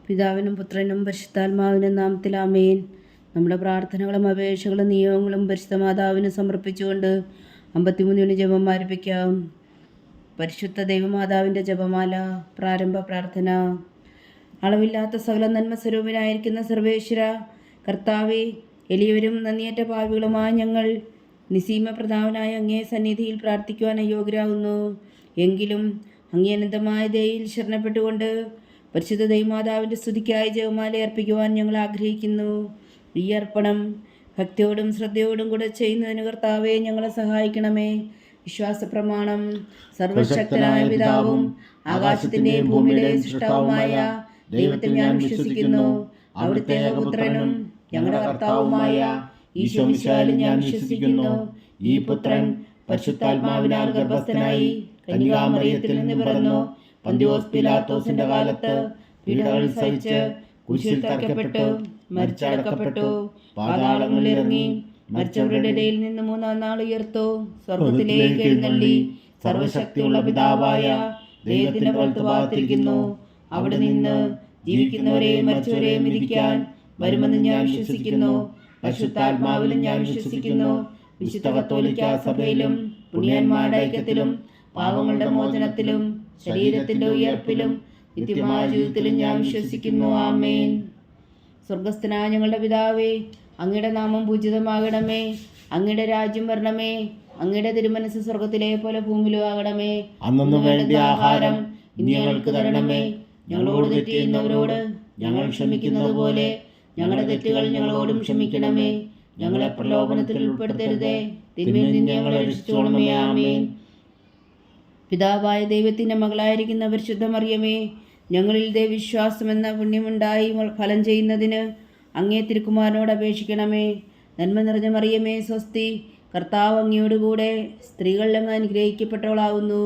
പിതാവിനും പുത്രനും പരിശുദ്ധാത്മാവിനും നാമത്തിൽ ആമേൻ. നമ്മുടെ പ്രാർത്ഥനകളും അപേക്ഷകളും നിയോഗങ്ങളും പരിശുദ്ധ മാതാവിന് സമർപ്പിച്ചുകൊണ്ട് 53 ജപം ആരംഭിക്കാം. പരിശുദ്ധ ദൈവമാതാവിൻ്റെ ജപമാല. പ്രാരംഭ പ്രാർത്ഥന. അളവില്ലാത്ത സകല നന്മ സ്വരൂപനായിരിക്കുന്ന സർവേശ്വര കർത്താവെ, എളിയവരും നന്ദിയേറ്റ പാപികളുമായ ഞങ്ങൾ നിസീമ പ്രതാപനായ അങ്ങേ സന്നിധിയിൽ പ്രാർത്ഥിക്കുവാൻ അയോഗ്യരാകുന്നു. എങ്കിലും അങ്ങേ അനന്തമായ ദയയിൽ ശരണപ്പെട്ടുകൊണ്ട് പരിശുദ്ധ ദൈവമാതാവിൻ്റെ സ്തുതിക്കായി ജപമാല അർപ്പിക്കുവാൻ ഞങ്ങൾ ആഗ്രഹിക്കുന്നു. ഈ അർപ്പണം ഭക്തിയോടും ശ്രദ്ധയോടും കൂടെ ചെയ്യുന്നതിന് കർത്താവെ ഞങ്ങളെ സഹായിക്കണമേ. വിശ്വാസ പ്രമാണം. സർവശക്തനായ പിതാവും ആകാശത്തിൻ്റെയും ഭൂമിയുടെയും സൃഷ്ടാവുമായ ദൈവത്തിൽ ഞാൻ വിശ്വസിക്കുന്നു. അവിടുത്തെ ഏകപുത്രനും ഞങ്ങളുടെ കർത്താവുമായ ഈശോ മിശിഹായിലും ഞാൻ വിശ്വസിക്കുന്നു. ഈ പുത്രൻ പരിശുദ്ധാത്മാവിനാൽ ഗർഭസ്ഥനായി കന്യകാമറിയത്തിൽ നിന്ന് പിറന്നു. പന്തിയോസ് പിലാത്തോസിന്റെ കാലത്ത് പീഡകൾ സഹിച്ച് കുരിശിൽ തറയ്ക്കപ്പെട്ടു, മരിച്ചടക്കപ്പെട്ടു, പാതാളങ്ങളിൽ ഇറങ്ങി, മരിച്ചവരുടെ ഇടയിൽ നിന്ന് 3-ാം നാൾ ഉയർത്തു, സ്വർഗത്തിലേക്ക് എഴുന്നള്ളി, സർവശക്തിയുള്ള പിതാവായ ദൈവത്തിന്റെ വലത്തുഭാഗത്തിരിക്കുന്നു. അവിടെ നിന്ന് ജീവിക്കുന്നവരെയും മരിച്ചവരെയും വിധിക്കാൻ വരുമെന്ന് ഞാൻ വിശ്വസിക്കുന്നു. പരിശുദ്ധാത്മാവിലും ഞാൻ വിശ്വസിക്കുന്നു. വിശുദ്ധ കത്തോലിക്കാ സഭയിലും പുണ്യന്മാരുടെ ഐക്യത്തിലും പാപങ്ങളുടെ മോചനത്തിലും ശരീരത്തിന്റെ ഉയർപ്പിലും നിത്യമായ ജീവിതത്തിലും ഞാൻ വിശ്വസിക്കുന്നു. ആമേൻ. സ്വർഗസ്ഥനായ ഞങ്ങളുടെ പിതാവേ, അങ്ങയുടെ നാമം പൂജിതമാകണമേ. അങ്ങയുടെ രാജ്യം വരണമേ. അങ്ങയുടെ തിരുമനസ് സ്വർഗത്തിലെ പോലെ ഭൂമിയിലും ആകണമേ. അന്നു വേണ്ട ആഹാരം ഇനി ഞങ്ങൾക്ക് തരണമേ. ഞങ്ങളോട് തെറ്റ് ചെയ്യുന്നവരോട് ഞങ്ങൾ ക്ഷമിക്കുന്നത് പോലെ ഞങ്ങളുടെ തെറ്റുകൾ ഞങ്ങളോടും ക്ഷമിക്കണമേ. ഞങ്ങളെ പ്രലോഭനത്തിൽ ഉൾപ്പെടുത്തരുതേ, തിന്മയിൽ നിന്ന് ഞങ്ങളെ രക്ഷിച്ചോളമേ. ആമേൻ. പിതാവായ ദൈവത്തിൻ്റെ മകളായിരിക്കുന്ന പരിശുദ്ധ മറിയമേ, ഞങ്ങളിൽ ദൈവവിശ്വാസം എന്ന പുണ്യമുണ്ടായി ഫലം ചെയ്യുന്നതിന് അങ്ങേ തിരുക്കുമാരനോട് അപേക്ഷിക്കണമേ. നന്മ നിറഞ്ഞ മറിയമേ സ്വസ്തി, കർത്താവ് അങ്ങയോടുകൂടെ സ്ത്രീകളിൽ അങ്ങ് അനുഗ്രഹിക്കപ്പെട്ടവളാവുന്നു.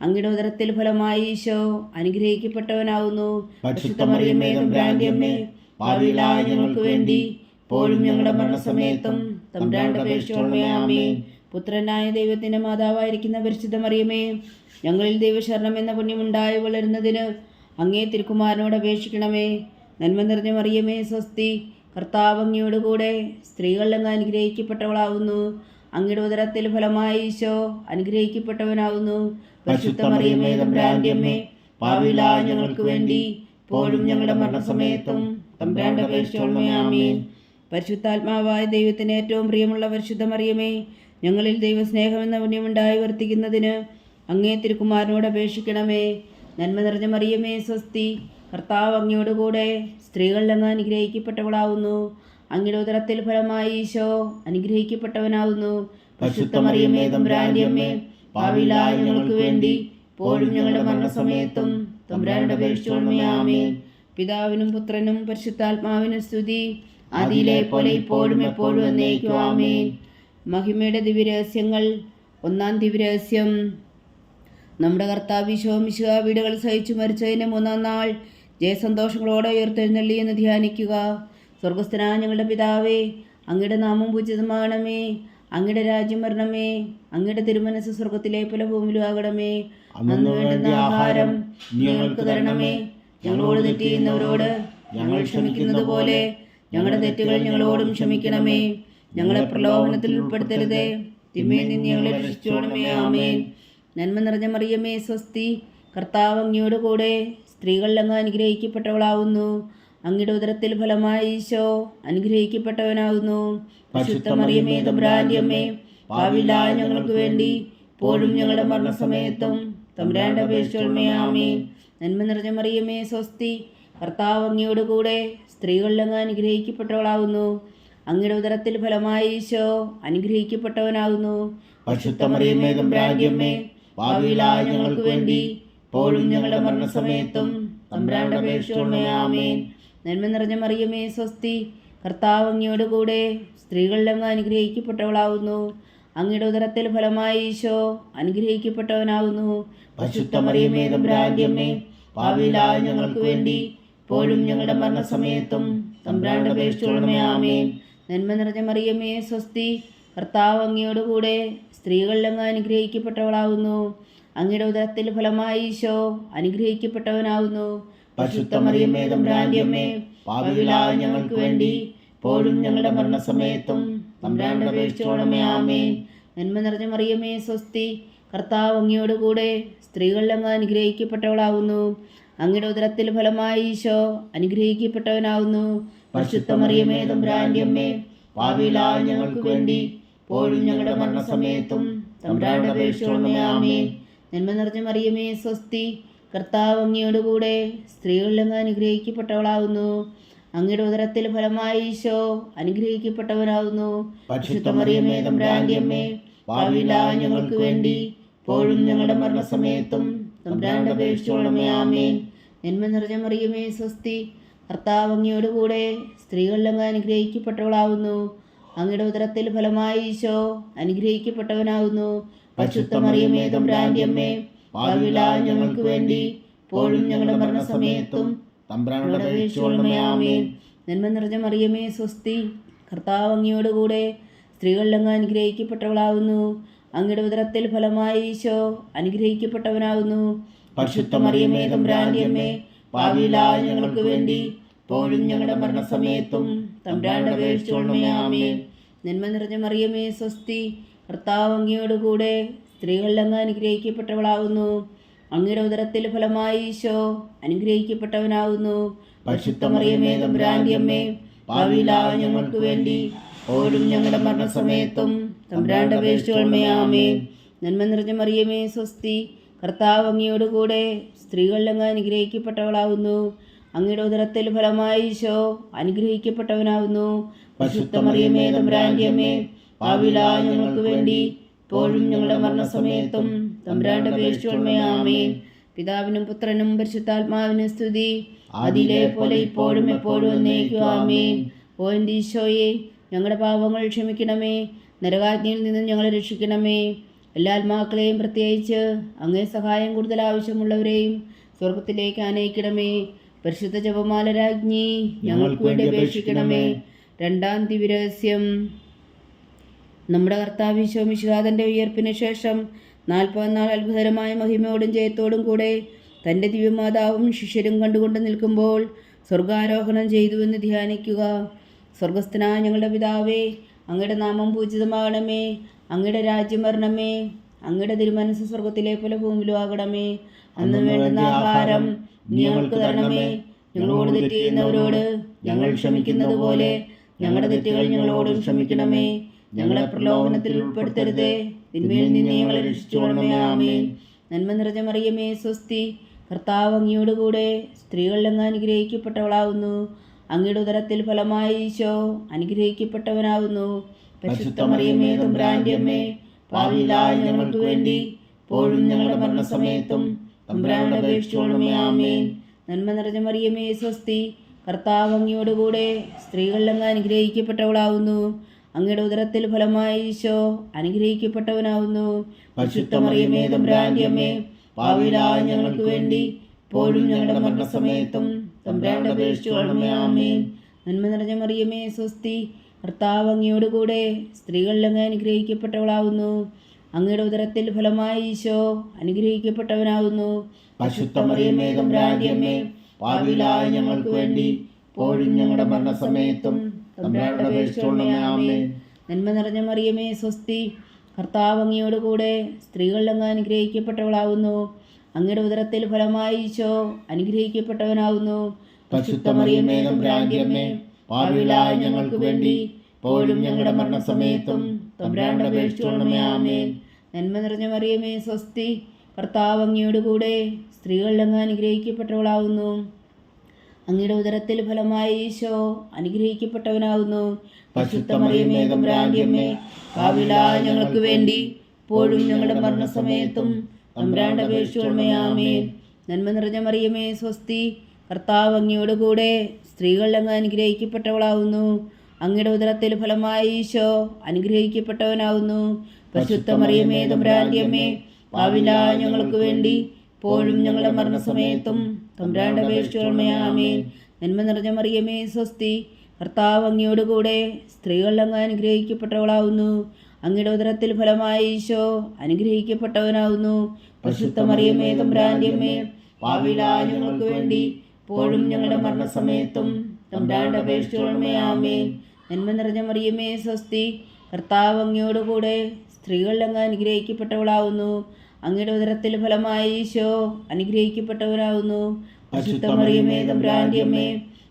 അങ്ങയുടെ ഉദരത്തിൽ ഫലമായി ഈശോ അനുഗ്രഹിക്കപ്പെട്ടവനാവുന്നു. പരിശുദ്ധ മറിയമേ തമ്പുരാന്റെ അമ്മേ, പാപികളായ ഞങ്ങൾക്ക് വേണ്ടി ഇപ്പോഴും ഞങ്ങളുടെ മരണസമയത്തും തമ്പുരാന്റെ അപേക്ഷിച്ചോളമേ. ആമേൻ. പുത്രനായ ദൈവത്തിൻ്റെ മാതാവായിരിക്കുന്ന പരിശുദ്ധ മറിയമേ, ഞങ്ങളിൽ ദൈവശരണം എന്ന പുണ്യമുണ്ടായി വളരുന്നതിന് അങ്ങേ തിരുക്കുമാരനോട് അപേക്ഷിക്കണമേ. നന്മ നിറഞ്ഞ മറിയമേ സ്വസ്തി, കർത്താവ് അങ്ങയോടുകൂടെ സ്ത്രീകളിൽ അങ്ങ് അനുഗ്രഹിക്കപ്പെട്ടവളാവുന്നു. അങ്ങയുടെ ഉദരത്തിൽ ഫലമായി ഈശോ അനുഗ്രഹിക്കപ്പെട്ടവനാവുന്നു. പരിശുദ്ധ മറിയമേ തമ്പുരാന്റെ അമ്മേ, പാപികളായ ഞങ്ങൾക്ക് വേണ്ടി ഇപ്പോഴും ഞങ്ങളുടെ മരണസമയത്തും തമ്പുരാന്റെ അപേക്ഷിച്ചോളമേ. ആമേൻ. പരിശുദ്ധാത്മാവായ ദൈവത്തിന് ഏറ്റവും പ്രിയമുള്ള പരിശുദ്ധ മറിയമേ, ഞങ്ങളിൽ ദൈവസ്നേഹം എന്ന പുണ്യമുണ്ടായി വർത്തിക്കുന്നതിന് അങ്ങേ തിരുക്കുമാരനോട് അപേക്ഷിക്കണമേ. നന്മ നിറഞ്ഞ മറിയമേ സ്വസ്തി, കർത്താവ് അങ്ങയോടുകൂടെ സ്ത്രീകളിൽ അങ്ങ് അനുഗ്രഹിക്കപ്പെട്ടവളാവുന്നു. അങ്ങയുടെ ഉദരത്തിൽ ഫലമായി ഈശോ അനുഗ്രഹിക്കപ്പെട്ടവനാവുന്നു. പരിശുദ്ധ മറിയമേ തമ്പുരാന്റെ അമ്മേ, പാപികളായ ഞങ്ങൾക്ക് വേണ്ടി ഇപ്പോഴും ഞങ്ങളുടെ മരണസമയത്തും തമ്പുരാന്റെ അപേക്ഷിച്ചോളമേ. ആമേൻ. പിതാവിനും പുത്രനും പരിശുദ്ധാത്മാവിനും സ്തുതി, ആദിയിലെ പോലെ ഇപ്പോഴും എപ്പോഴും എന്നേക്കും. ആമേൻ. മഹിമയുടെ ദിവ്യരഹസ്യങ്ങൾ. 1-ാം ദിവ്യരഹസ്യം. നമ്മുടെ കർത്താവ് ഈശോ മിശിഹാ പീഡകൾ സഹിച്ചു മരിച്ചതിന് 3-ാം നാൾ ജയസന്തോഷങ്ങളോടെ ഉയർത്തെഴുന്നള്ളി എന്ന് ധ്യാനിക്കുക. സ്വർഗസ്ഥനായ ഞങ്ങളുടെ പിതാവേ, അങ്ങയുടെ നാമം പൂജിതമാകണമേ. അങ്ങയുടെ രാജ്യം വരണമേ. അങ്ങയുടെ തിരുമനസ് സ്വർഗത്തിലെ പോലെ ഭൂമിയിലും ആകണമേ. അന്ന് വേണ്ടുന്ന ആഹാരം ഞങ്ങൾക്ക് തരണമേ. ഞങ്ങളോട് തെറ്റ് ചെയ്യുന്നവരോട് ഞങ്ങൾ ക്ഷമിക്കുന്നത് പോലെ ഞങ്ങളുടെ തെറ്റുകൾ ഞങ്ങളോടും ക്ഷമിക്കണമേ. ഞങ്ങളെ പ്രലോഭനത്തിൽ ഉൾപ്പെടുത്തരുതേ, തിന്മയിൽ നിന്ന് ഞങ്ങളെ രക്ഷിച്ചോളമേ. ആമേൻ. നന്മ നിറഞ്ഞ മറിയമേ സ്വസ്തി, കർത്താവ് അങ്ങയോടുകൂടെ സ്ത്രീകളിൽ അങ്ങ് അനുഗ്രഹിക്കപ്പെട്ടവളാവുന്നു. അങ്ങയുടെ ഉദരത്തിൽ ഫലമായി ഈശോ അനുഗ്രഹിക്കപ്പെട്ടവനാകുന്നു. പരിശുദ്ധ മറിയമേ തമ്പുരാന്റെ അമ്മേ, പാപികളായ ഞങ്ങൾക്ക് വേണ്ടി ഇപ്പോഴും ഞങ്ങളുടെ മരണസമയത്തും തമ്പുരാന്റെ അപേക്ഷിച്ചോളമേ. ആമേൻ. നന്മ നിറഞ്ഞ മറിയമേ സ്വസ്തി, കർത്താവ് അങ്ങയോടുകൂടെ സ്ത്രീകളിൽ അങ്ങ് അനുഗ്രഹിക്കപ്പെട്ടവളാവുന്നു. അങ്ങയുടെ ഉദരത്തിൽ ഫലമായി ഈശോ അനുഗ്രഹിക്കപ്പെട്ടവനാകുന്നു. പരിശുദ്ധ മറിയമേ തമ്പുരാന്റെ അമ്മേ, പാപികളായ ഞങ്ങൾക്ക് വേണ്ടി ഇപ്പോഴും ഞങ്ങളുടെ മരണസമയത്തും തമ്പുരാന്റെ അപേക്ഷിച്ചോളമേ. ആമേൻ. നന്മ നിറഞ്ഞ മറിയമേ സ്വസ്തി, കർത്താവ് അങ്ങയോടുകൂടെ സ്ത്രീകളിൽ അങ്ങ് അനുഗ്രഹിക്കപ്പെട്ടവളാവുന്നു. അങ്ങയുടെ ഉദരത്തിൽ ഫലമായി ഈശോ അനുഗ്രഹിക്കപ്പെട്ടവനാകുന്നു. പരിശുദ്ധ മറിയമേ തമ്പുരാന്റെ അമ്മേ, പാപികളായ ഞങ്ങൾക്ക് വേണ്ടി ഇപ്പോഴും ഞങ്ങളുടെ മരണസമയത്തും തമ്പുരാന്റെ അപേക്ഷിച്ചോളമേ. ആമേൻ. നന്മ നിറഞ്ഞ മറിയമേ സ്വസ്തി, കർത്താവ് അങ്ങയോടുകൂടെ സ്ത്രീകളിൽ അങ്ങ് അനുഗ്രഹിക്കപ്പെട്ടവളാവുന്നു. അങ്ങയുടെ ഉദരത്തിൽ ഫലമായി ഈശോ അനുഗ്രഹിക്കപ്പെട്ടവനാകുന്നു. പരിശുദ്ധ മറിയമേ തമ്പുരാന്റെ അമ്മേ, പാപികളായ ഞങ്ങൾക്ക് വേണ്ടി ഇപ്പോഴും ഞങ്ങളുടെ മരണസമയത്തും തമ്പുരാനോട് അപേക്ഷിച്ചുകൊള്ളണമേ. ആമേൻ. നന്മ നിറഞ്ഞ മറിയമേ സ്വസ്തി, കർത്താവ് അങ്ങയോടുകൂടെ സ്ത്രീകളിൽ അങ്ങ് അനുഗ്രഹിക്കപ്പെട്ടവളാവുന്നു. അങ്ങയുടെ ഉദരത്തിൽ ഫലമായി ഈശോ അനുഗ്രഹിക്കപ്പെട്ടവനാവുന്നു. പരിശുദ്ധ മറിയമേ തമ്പുരാന്റെ അമ്മേ, പാപികളായ ഞങ്ങൾക്ക് വേണ്ടി ഇപ്പോഴും ഞങ്ങളുടെ മരണസമയത്തും തമ്പുരാനോട് അപേക്ഷിച്ചുകൊള്ളണമേ. ആമേൻ. നന്മ നിറഞ്ഞ മറിയമേ സ്വസ്തി, കർത്താവ് അങ്ങയോടുകൂടെ സ്ത്രീകളിൽ അങ്ങ് അനുഗ്രഹിക്കപ്പെട്ടവളാവുന്നു. അങ്ങയുടെ ഉദരത്തിൽ ഫലമായി ഈശോ അനുഗ്രഹിക്കപ്പെട്ടവനാവുന്നു. പരിശുദ്ധ മറിയമേ തമ്പുരാന്റെ അമ്മേ, പാപികളായ ഞങ്ങൾക്ക് വേണ്ടി ഇപ്പോഴും ഞങ്ങളുടെ മരണസമയത്തും തമ്പുരാനോട് അപേക്ഷിച്ചുകൊള്ളണമേ. ആമേൻ. നന്മ നിറഞ്ഞ മറിയമേ സ്വസ്തി, കർത്താവ് അങ്ങയോടുകൂടെ സ്ത്രീകളിൽ അങ്ങ് അനുഗ്രഹിക്കപ്പെട്ടവളാവുന്നു. അങ്ങയുടെ ഉദരത്തിൽ ഫലമായി ഈശോ അനുഗ്രഹിക്കപ്പെട്ടവനാവുന്നു. പരിശുദ്ധ മറിയമേ തമ്പുരാന്റെ അമ്മേ, പാപികളായ ഞങ്ങൾക്ക് വേണ്ടി ഇപ്പോഴും ഞങ്ങളുടെ മരണസമയത്തും തമ്പുരാനോട് അപേക്ഷിച്ചുകൊള്ളണമേ. ആമേൻ. നന്മ നിറഞ്ഞ മറിയമേ സ്വസ്തി, കർത്താവ് അങ്ങയോടുകൂടെ സ്ത്രീകളിൽ അങ്ങ് അനുഗ്രഹിക്കപ്പെട്ടവളാവുന്നു. അങ്ങയുടെ ഉദരത്തിൽ ഫലമായി ഈശോ അനുഗ്രഹിക്കപ്പെട്ടവനാവുന്നു. പരിശുദ്ധ മറിയമേ തമ്പുരാന്റെ അമ്മേ, പാപികളായ ഞങ്ങൾക്ക് വേണ്ടി ഇപ്പോഴും ഞങ്ങളുടെ മരണസമയത്തും തമ്പുരാനോട് അപേക്ഷിച്ചുകൊള്ളണമേ. ആമേൻ. നന്മ നിറഞ്ഞ മറിയമേ സ്വസ്തി, കർത്താവ് അങ്ങയോടുകൂടെ സ്ത്രീകളിൽ അങ്ങ് അനുഗ്രഹിക്കപ്പെട്ടവളാവുന്നു. അങ്ങയുടെ ഉദരത്തിൽ ഫലമായി ഈശോ അനുഗ്രഹിക്കപ്പെട്ടവനാവുന്നു. പരിശുദ്ധ മറിയമേ തമ്പുരാന്റെ അമ്മേ, പാപികളായ ഞങ്ങൾക്ക് വേണ്ടി ഇപ്പോഴും ഞങ്ങളുടെ മരണസമയത്തും തമ്പുരാനോട് അപേക്ഷിച്ചുകൊള്ളണമേ. ആമേൻ. നന്മ നിറഞ്ഞ മറിയമേ സ്വസ്തി, കർത്താവ് അങ്ങയോടുകൂടെ സ്ത്രീകളിൽ അങ്ങ് അനുഗ്രഹിക്കപ്പെട്ടവളാവുന്നു. അങ്ങയുടെ ഉദരത്തിൽ ഫലമായി ഈശോ അനുഗ്രഹിക്കപ്പെട്ടവനാവുന്നു. പരിശുദ്ധ മറിയമേ തമ്പുരാന്റെ അമ്മേ, പാപികളായ ഞങ്ങൾക്ക് വേണ്ടി ഇപ്പോഴും ഞങ്ങളുടെ മരണസമയത്തും തമ്പുരാനോട് അപേക്ഷിച്ചുകൊള്ളണമേ. ആമേൻ. പിതാവിനും പുത്രനും പരിശുദ്ധാത്മാവിനും സ്തുതി, അതിലെ പോലെ ഇപ്പോഴും എപ്പോഴും എന്നേക്കും. ആമേൻ. ഓ എൻ്റെ ഈശോയെ, ഞങ്ങളുടെ പാപങ്ങൾ ക്ഷമിക്കണമേ, നരകാജ്ഞയിൽ നിന്നും ഞങ്ങളെ രക്ഷിക്കണമേ. എല്ലാ ആത്മാക്കളെയും പ്രത്യേകിച്ച് അങ്ങേ സഹായം കൂടുതൽ ആവശ്യമുള്ളവരെയും സ്വർഗത്തിലേക്ക് ആനയിക്കണമേ. പരിശുദ്ധ ജപമാല രാജ്ഞി ഞങ്ങൾക്ക് വേണ്ടി അപേക്ഷിക്കണമേ. രണ്ടാം ദിവ്യരഹസ്യം. നമ്മുടെ കർത്താവ് ഈശോ മിശിഹായുടെ ഉയർപ്പിന് ശേഷം 40 നാൾ അത്ഭുതകരമായ മഹിമയോടും ജയത്തോടും കൂടെ തൻ്റെ ദിവ്യമാതാവും ശിഷ്യരും കണ്ടുകൊണ്ട് നിൽക്കുമ്പോൾ സ്വർഗാരോഹണം ചെയ്തുവെന്ന് ധ്യാനിക്കുക. സ്വർഗസ്ഥനായ ഞങ്ങളുടെ പിതാവേ, അങ്ങയുടെ നാമം പൂജിതമാകണമേ. അങ്ങയുടെ രാജ്യം വരണമേ. അങ്ങയുടെ തിരുമനസ്സ് സ്വർഗത്തിലെ പോലെ ഭൂമിയിലും ആകണമേ. അന്ന് വേണ്ടുന്ന ആഹാരം ഞങ്ങൾക്ക് തരണമേ. ഞങ്ങളോട് തെറ്റ് ചെയ്യുന്നവരോട് ഞങ്ങൾ ക്ഷമിക്കുന്നത് പോലെ ഞങ്ങളുടെ തെറ്റുകൾ ഞങ്ങളോടും ക്ഷമിക്കണമേ. ഞങ്ങളെ പ്രലോഭനത്തിൽ ഉൾപ്പെടുത്തരുതേ, തിന്മയിൽ നിന്ന് ഞങ്ങളെ രക്ഷിച്ചുകൊള്ളണമേ. ആമേൻ. നന്മ നിറഞ്ഞ മറിയമേ സ്വസ്തി, കർത്താവ് അങ്ങയോടുകൂടെ സ്ത്രീകളിൽ അങ്ങ് അനുഗ്രഹിക്കപ്പെട്ടവളാവുന്നു. അങ്ങയുടെ ഉദരത്തിൽ ഫലമായി ഈശോ അനുഗ്രഹിക്കപ്പെട്ടവനാവുന്നു. പരിശുദ്ധ മറിയമേ തമ്പുരാന്റെ അമ്മേ, പാപികളായ ഞങ്ങൾക്ക് വേണ്ടി ഇപ്പോഴും ഞങ്ങളുടെ മരണസമയത്തും തമ്പുരാനോട് അപേക്ഷിച്ചുകൊള്ളണമേ. ആമേൻ. നന്മ നിറഞ്ഞ മറിയമേ സ്വസ്തി, കർത്താവ് അങ്ങയോടുകൂടെ സ്ത്രീകളിൽ അങ്ങ് അനുഗ്രഹിക്കപ്പെട്ടവളാവുന്നു. അങ്ങയുടെ ഉദരത്തിൽ ഫലമായി ഈശോ അനുഗ്രഹിക്കപ്പെട്ടവനാവുന്നു. പരിശുദ്ധ മറിയമേ തമ്പുരാന്റെ അമ്മേ, പാപികളായ ഞങ്ങൾക്ക് വേണ്ടി ഇപ്പോഴും ഞങ്ങളുടെ മരണസമയത്തും തമ്പുരാനോട് അപേക്ഷിച്ചുകൊള്ളണമേ. ആമേൻ. നന്മ നിറഞ്ഞ മറിയമേ സ്വസ്തി, കർത്താവ് അങ്ങയോടുകൂടെ സ്ത്രീകളിൽ അങ്ങ് അനുഗ്രഹിക്കപ്പെട്ടവളാവുന്നു. അങ്ങയുടെ ഉദരത്തിൽ ഫലമായി ഈശോ അനുഗ്രഹിക്കപ്പെട്ടവനാവുന്നു. പരിശുദ്ധ മറിയമേ തമ്പുരാന്റെ അമ്മേ, പാപികളായ ഞങ്ങൾക്ക് വേണ്ടി ഇപ്പോഴും ഞങ്ങളുടെ മരണസമയത്തും തമ്പുരാനോട് അപേക്ഷിച്ചുകൊള്ളണമേ. ആമേൻ. നന്മ നിറഞ്ഞ മറിയമേ സ്വസ്തി, കർത്താവ് അങ്ങയോടുകൂടെ സ്ത്രീകളിൽ അങ്ങ് അനുഗ്രഹിക്കപ്പെട്ടവളാവുന്നു. അങ്ങയുടെ ഉദരത്തിൽ ഫലമായി ഈശോ അനുഗ്രഹിക്കപ്പെട്ടവനാവുന്നു. പരിശുദ്ധ മറിയമേ തമ്പുരാന്റെ അമ്മേ, പാപികളായ ഞങ്ങൾക്ക് വേണ്ടി ഇപ്പോഴും ഞങ്ങളുടെ മരണസമയത്തും തമ്പുരാനോട് അപേക്ഷിച്ചുകൊള്ളണമേ. ആമേൻ. നന്മ നിറഞ്ഞ മറിയമേ സ്വസ്തി, കർത്താവ് അങ്ങയോടുകൂടെ സ്ത്രീകളിൽ അങ്ങ് അനുഗ്രഹിക്കപ്പെട്ടവളാവുന്നു. അങ്ങയുടെ ഉദരത്തിൽ ഫലമായി ഈശോ അനുഗ്രഹിക്കപ്പെട്ടവനാവുന്നു. പരിശുദ്ധ മറിയമേ തമ്പുരാന്റെ അമ്മേ, പാപികളായ ഞങ്ങൾക്ക് വേണ്ടി ഇപ്പോഴും ഞങ്ങളുടെ മരണസമയത്തും തമ്പുരാനോട് അപേക്ഷിച്ചുകൊള്ളണമേ. ആമേൻ. നന്മ നിറഞ്ഞ മറിയമേ സ്വസ്തി, കർത്താവ് അങ്ങയോടുകൂടെ സ്ത്രീകളിൽ അങ്ങ് അനുഗ്രഹിക്കപ്പെട്ടവളാവുന്നു. അങ്ങയുടെ ഉദരത്തിൽ ഫലമായി ഈശോ അനുഗ്രഹിക്കപ്പെട്ടവനാവുന്നു. പരിശുദ്ധ മറിയമേ തമ്പുരാന്റെ അമ്മേ, പാപികളായ ഞങ്ങൾക്ക് വേണ്ടി ഇപ്പോഴും ഞങ്ങളുടെ മരണസമയത്തും തമ്പുരാനോട് അപേക്ഷിച്ചുകൊള്ളണമേ. ആമേൻ. നന്മ നിറഞ്ഞ മറിയമേ സ്വസ്തി, കർത്താവ് അങ്ങയോടുകൂടെ സ്ത്രീകളിൽ അങ്ങ് അനുഗ്രഹിക്കപ്പെട്ടവളാവുന്നു. അങ്ങയുടെ ഉദരത്തിൽ ഫലമായി ഈശോ അനുഗ്രഹിക്കപ്പെട്ടവനാവുന്നു. പരിശുദ്ധ മറിയമേ തമ്പുരാന്റെ അമ്മേ, പാപികളായ ഞങ്ങൾക്ക് വേണ്ടി ഇപ്പോഴും ഞങ്ങളുടെ മരണസമയത്തും തമ്പുരാന്റെ അപേക്ഷിച്ചുകൊള്ളണമേ. ആമേൻ. നന്മ നിറഞ്ഞ മറിയമേ സ്വസ്തി, കർത്താവ് അങ്ങയോടുകൂടെ സ്ത്രീകളിൽ അങ്ങ് അനുഗ്രഹിക്കപ്പെട്ടവളാവുന്നു. അങ്ങയുടെ ഉദരത്തിൽ ഫലമായി ഈശോ അനുഗ്രഹിക്കപ്പെട്ടവനാവുന്നു. പരിശുദ്ധ മറിയമേ തമ്പുരാന്റെ അമ്മേ,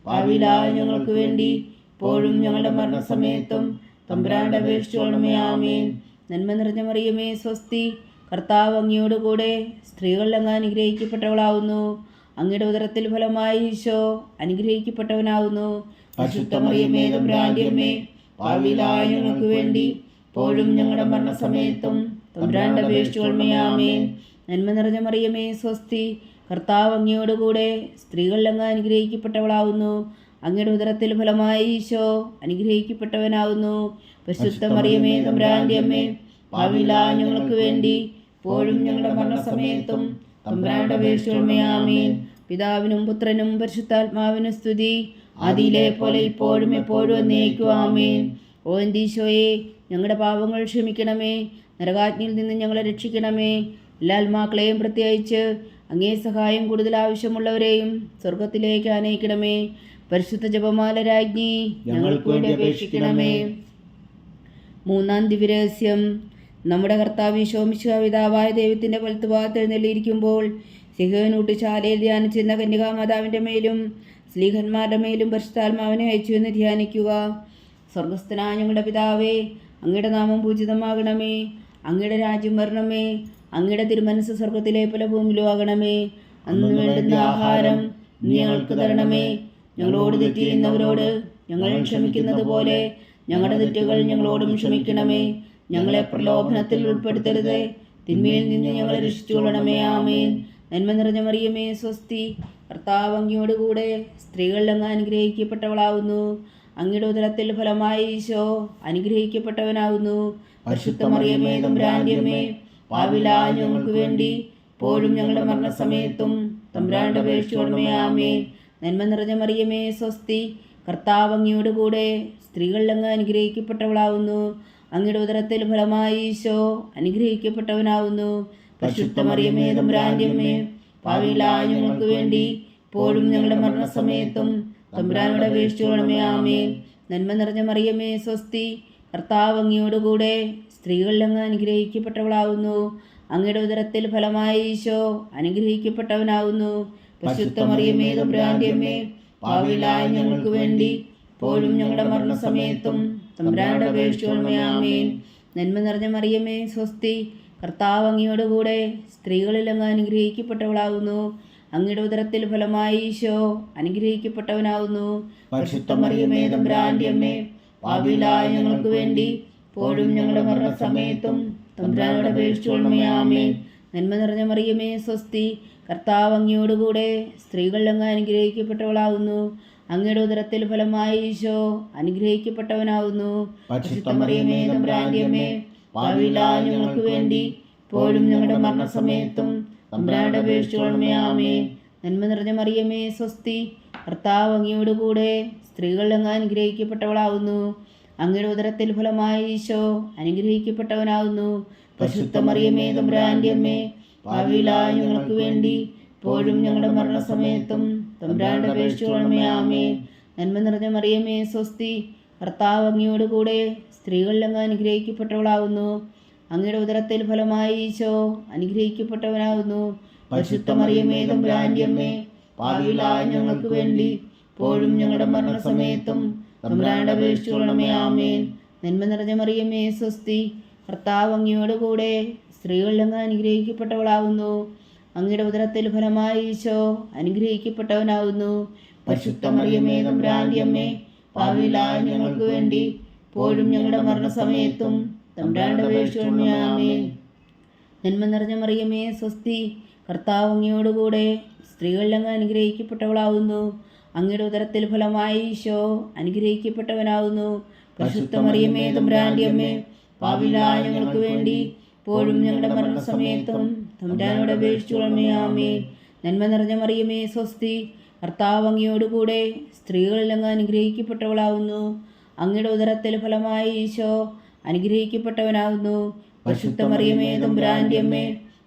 പാപികളായ ഞങ്ങൾക്ക് വേണ്ടി ഇപ്പോഴും ഞങ്ങളുടെ മരണസമയത്തും തമ്പുരാന്റെ അപേക്ഷിച്ചുകൊള്ളണമേ. ആമേൻ. നന്മ നിറഞ്ഞ മറിയമേ സ്വസ്തി, കർത്താവ് അങ്ങയോടുകൂടെ സ്ത്രീകളിൽ അങ്ങ് അനുഗ്രഹിക്കപ്പെട്ടവളാവുന്നു. അങ്ങയുടെ ഉദരത്തിൽ ഫലമായി ഈശോ അനുഗ്രഹിക്കപ്പെട്ടവനാവുന്നു. പരിശുദ്ധ മറിയമേ തമ്പുരാന്റെ അമ്മേ, പാപികളായ ഞങ്ങൾക്ക് വേണ്ടി ഇപ്പോഴും ഞങ്ങളുടെ മരണസമയത്തും തമ്പുരാന്റെ അപേക്ഷിച്ചുകൊള്ളണമേ. ആമേൻ. നന്മ നിറഞ്ഞ മറിയമേ സ്വസ്തി, കർത്താവ് അങ്ങയോടുകൂടെ സ്ത്രീകളിൽ അങ്ങ് അനുഗ്രഹിക്കപ്പെട്ടവളാവുന്നു. അങ്ങയുടെ ഉദരത്തിൽ ഫലമായി ഈശോ അനുഗ്രഹിക്കപ്പെട്ടവനാവുന്നു. പരിശുദ്ധ മറിയമേ തമ്പുരാന്റെ അമ്മേ, പാപികളായ ഞങ്ങൾക്ക് വേണ്ടി ഇപ്പോഴും ഞങ്ങളുടെ മരണസമയത്തും തമ്പുരാന്റെ അപേക്ഷിച്ചുകൊള്ളണമേ. ആമേൻ. പിതാവിനും പുത്രനും പരിശുദ്ധാത്മാവിനും സ്തുതി, ആദിയിലെ പോലെ ഇപ്പോഴും എപ്പോഴും എന്നേക്കും. ആമേൻ. ഓ എൻ്റെ ഈശോയെ, ഞങ്ങളുടെ പാപങ്ങൾ ക്ഷമിക്കണമേ, നരകാഗ്നിയിൽ നിന്ന് ഞങ്ങളെ രക്ഷിക്കണമേ. എല്ലാ ആത്മാക്കളെയും പ്രത്യേകിച്ച് അങ്ങേ സഹായം കൂടുതൽ ആവശ്യമുള്ളവരെയും സ്വർഗത്തിലേക്ക് ആനയിക്കണമേ. പരിശുദ്ധ ജപമാല രാജ്ഞി ഞങ്ങൾക്ക് വേണ്ടി അപേക്ഷിക്കണമേ. മൂന്നാം ദിവ്യരഹസ്യം. നമ്മുടെ കർത്താവ് ഈശോ മിശിഹാ പിതാവായ ദൈവത്തിൻ്റെ വലത്തുഭാഗത്ത് എഴുന്നള്ളിയിരിക്കുമ്പോൾ സിഹോനൂട്ടുശാലയിൽ ധ്യാനിച്ചിരുന്ന കന്യകാമാതാവിൻ്റെ മേലും സ്ലീഹന്മാരുടെ മേലും പരിശുദ്ധാത്മാവിനെ അയച്ചു എന്ന് ധ്യാനിക്കുക. സ്വർഗസ്ഥനായ ഞങ്ങളുടെ പിതാവേ, അങ്ങയുടെ നാമം പൂജിതമാകണമേ. അങ്ങയുടെ രാജ്യം വരണമേ. അങ്ങയുടെ തിരുമനസ് സ്വർഗത്തിലെ പോലെ ഭൂമിയിലും ആകണമേ. അന്ന് വേണ്ടുന്ന ആഹാരം നീ ഞങ്ങൾക്ക് തരണമേ. ഞങ്ങളോട് തെറ്റ് ചെയ്യുന്നവരോട് ഞങ്ങൾ ക്ഷമിക്കുന്നത് പോലെ ഞങ്ങളുടെ തെറ്റുകൾ ഞങ്ങളോടും ക്ഷമിക്കണമേ. ഞങ്ങളെ പ്രലോഭനത്തിൽ ഉൾപ്പെടുത്തരുത്, തിന്മയിൽ നിന്ന് ഞങ്ങളെ രക്ഷിച്ചുകൊള്ളണമേ. ആമേൻ. നന്മ നിറഞ്ഞ മറിയമേ സ്വസ്തി, കർത്താവ് അങ്ങയോടുകൂടെ സ്ത്രീകളിൽ അങ്ങ് അനുഗ്രഹിക്കപ്പെട്ടവളാവുന്നു. അങ്ങയുടെ ഉദരത്തിൽ ഫലമായി ഈശോ അനുഗ്രഹിക്കപ്പെട്ടവനാവുന്നു. പരിശുദ്ധ മറിയമേ തമ്പുരാന്റെ അമ്മേ, പാപികളായ ഞങ്ങൾക്ക് വേണ്ടി ഇപ്പോഴും ഞങ്ങളുടെ മരണസമയത്തും തമ്പുരാന്റെ അപേക്ഷിച്ചുകൊള്ളണമേ. ആമേൻ. നന്മ നിറഞ്ഞ മറിയമേ സ്വസ്തി, കർത്താവ് അങ്ങയോടുകൂടെ സ്ത്രീകളിൽ അങ്ങ് അനുഗ്രഹിക്കപ്പെട്ടവളാവുന്നു. അങ്ങയുടെ ഉദരത്തിൽ ഫലമായി ഈശോ അനുഗ്രഹിക്കപ്പെട്ടവനാവുന്നു. പരിശുദ്ധ മറിയമേ തമ്പുരാന്റെ അമ്മേ, പാപികളായ ഞങ്ങൾക്ക് വേണ്ടി ഇപ്പോഴും ഞങ്ങളുടെ മരണസമയത്തും തമ്പുരാനോട് അപേക്ഷിച്ചുകൊള്ളണമേ. ആമേൻ. നന്മ നിറഞ്ഞ മറിയമേ സ്വസ്തി, കർത്താവ് അങ്ങയോടുകൂടെ സ്ത്രീകളിൽ അങ്ങ് അനുഗ്രഹിക്കപ്പെട്ടവളാവുന്നു. അങ്ങയുടെ ഉദരത്തിൽ ഫലമായി ഈശോ അനുഗ്രഹിക്കപ്പെട്ടവനാവുന്നു. പരിശുദ്ധ മറിയമേ തമ്പുരാന്റെ അമ്മേ, പാപികളായ ഞങ്ങൾക്ക് വേണ്ടി ഇപ്പോഴും ഞങ്ങളുടെ മരണസമയത്തും തമ്പുരാനോട് അപേക്ഷിച്ചുകൊള്ളണമേ. ആമേൻ. നന്മ നിറഞ്ഞ മറിയമേ സ്വസ്തി, കർത്താവ് അങ്ങയോടുകൂടെ സ്ത്രീകളിൽ അങ്ങ് അനുഗ്രഹിക്കപ്പെട്ടവളാവുന്നു. അങ്ങയുടെ ഉദരത്തിൽ ഫലമായി ഈശോ അനുഗ്രഹിക്കപ്പെട്ടവനാവുന്നു. പരിശുദ്ധ മറിയമേ തമ്പുരാന്റെ അമ്മേ, പാപികളായ ഞങ്ങൾക്ക് വേണ്ടി ഇപ്പോഴും ഞങ്ങളുടെ മരണസമയത്തും തമ്പുരാനോട് അപേക്ഷിച്ചുകൊള്ളണമേ. ആമേൻ. നന്മ നിറഞ്ഞ മറിയമേ സ്വസ്തി, കർത്താവ് അങ്ങയോടുകൂടെ സ്ത്രീകളിൽ അങ്ങ് അനുഗ്രഹിക്കപ്പെട്ടവളാവുന്നു. അങ്ങയുടെ ഉദരത്തിൽ ഫലമായി ഈശോ അനുഗ്രഹിക്കപ്പെട്ടവനാവുന്നു. പരിശുദ്ധ മറിയമേ തമ്പുരാന്റെ അമ്മേ, പാപികളായ ഞങ്ങൾക്ക് വേണ്ടി ഇപ്പോഴും ഞങ്ങളുടെ മരണസമയത്തും തമ്പുരാനോട് അപേക്ഷിച്ചുകൊള്ളണമേ. ആമേൻ. നന്മ നിറഞ്ഞ മറിയമേ സ്വസ്തി, കർത്താവ് അങ്ങയോടുകൂടെ സ്ത്രീകളിൽ അങ്ങ് അനുഗ്രഹിക്കപ്പെട്ടവളാവുന്നു. അങ്ങയുടെ ഉദരത്തിൽ ഫലമായി ഈശോ അനുഗ്രഹിക്കപ്പെട്ടവനാവുന്നു. പരിശുദ്ധ മറിയമേ തമ്പുരാന്റെ അമ്മേ, പാപികളായ ഞങ്ങൾക്ക് വേണ്ടി ഇപ്പോഴും ഞങ്ങളുടെ മരണസമയത്തും തമ്പുരാനോട് അപേക്ഷിച്ചുകൊള്ളണമേ. ആമേൻ. നന്മ നിറഞ്ഞ മറിയമേ സ്വസ്തി, കർത്താവ് അങ്ങയോടുകൂടെ സ്ത്രീകളിൽ അങ്ങ് അനുഗ്രഹിക്കപ്പെട്ടവളാവുന്നു. അങ്ങയുടെ ഉദരത്തിൽ ഫലമായി ഈശോ അനുഗ്രഹിക്കപ്പെട്ടവനാവുന്നു. പരിശുദ്ധ മറിയമേ തമ്പുരാന്റെ അമ്മേ, പാപികളായ ഞങ്ങൾക്ക് വേണ്ടി ഇപ്പോഴും ഞങ്ങളുടെ മരണസമയത്തും തമ്പുരാനോട് അപേക്ഷിച്ചുകൊള്ളണമേ. ആമേൻ. നന്മ നിറഞ്ഞ മറിയമേ സ്വസ്തി, കർത്താവ് അങ്ങയോടുകൂടെ സ്ത്രീകളിൽ അങ്ങ് അനുഗ്രഹിക്കപ്പെട്ടവളാവുന്നു. അങ്ങയുടെ ഉദരത്തിൽ ഫലമായി ഈശോ അനുഗ്രഹിക്കപ്പെട്ടവനാവുന്നു. പരിശുദ്ധ മറിയമേ തമ്പുരാന്റെ അമ്മേ, പാപികളായ ഞങ്ങൾക്ക് വേണ്ടി ഇപ്പോഴും ഞങ്ങളുടെ മരണസമയത്തും തമ്പുരാനോട് അപേക്ഷിച്ചുകൊള്ളണമേ. ആമേൻ. നന്മ നിറഞ്ഞ മറിയമേ സ്വസ്തി, കർത്താവ് അങ്ങയോടുകൂടെ സ്ത്രീകളിൽ അങ്ങ് അനുഗ്രഹിക്കപ്പെട്ടവളാവുന്നു. അങ്ങയുടെ ഉദരത്തിൽ ഫലമായി ഈശോ അനുഗ്രഹിക്കപ്പെട്ടവനാവുന്നു. പരിശുദ്ധ മറിയമേ തമ്പുരാന്റെ അമ്മേ, പാപികളായ ഞങ്ങൾക്ക് വേണ്ടി ഇപ്പോഴും ഞങ്ങളുടെ മരണസമയത്തും തമ്പുരാനോട് അപേക്ഷിച്ചുകൊള്ളണമേ. ആമേൻ. നന്മ നിറഞ്ഞ മറിയമേ സ്വസ്തി, കർത്താവ് അങ്ങയോടുകൂടെ സ്ത്രീകളിൽ അങ്ങ് അനുഗ്രഹിക്കപ്പെട്ടവളാവുന്നു. അങ്ങയുടെ ഉദരത്തിൽ ഫലമായി ഈശോ അനുഗ്രഹിക്കപ്പെട്ടവനാവുന്നു. പരിശുദ്ധ മറിയമേ തമ്പുരാന്റെ അമ്മേ,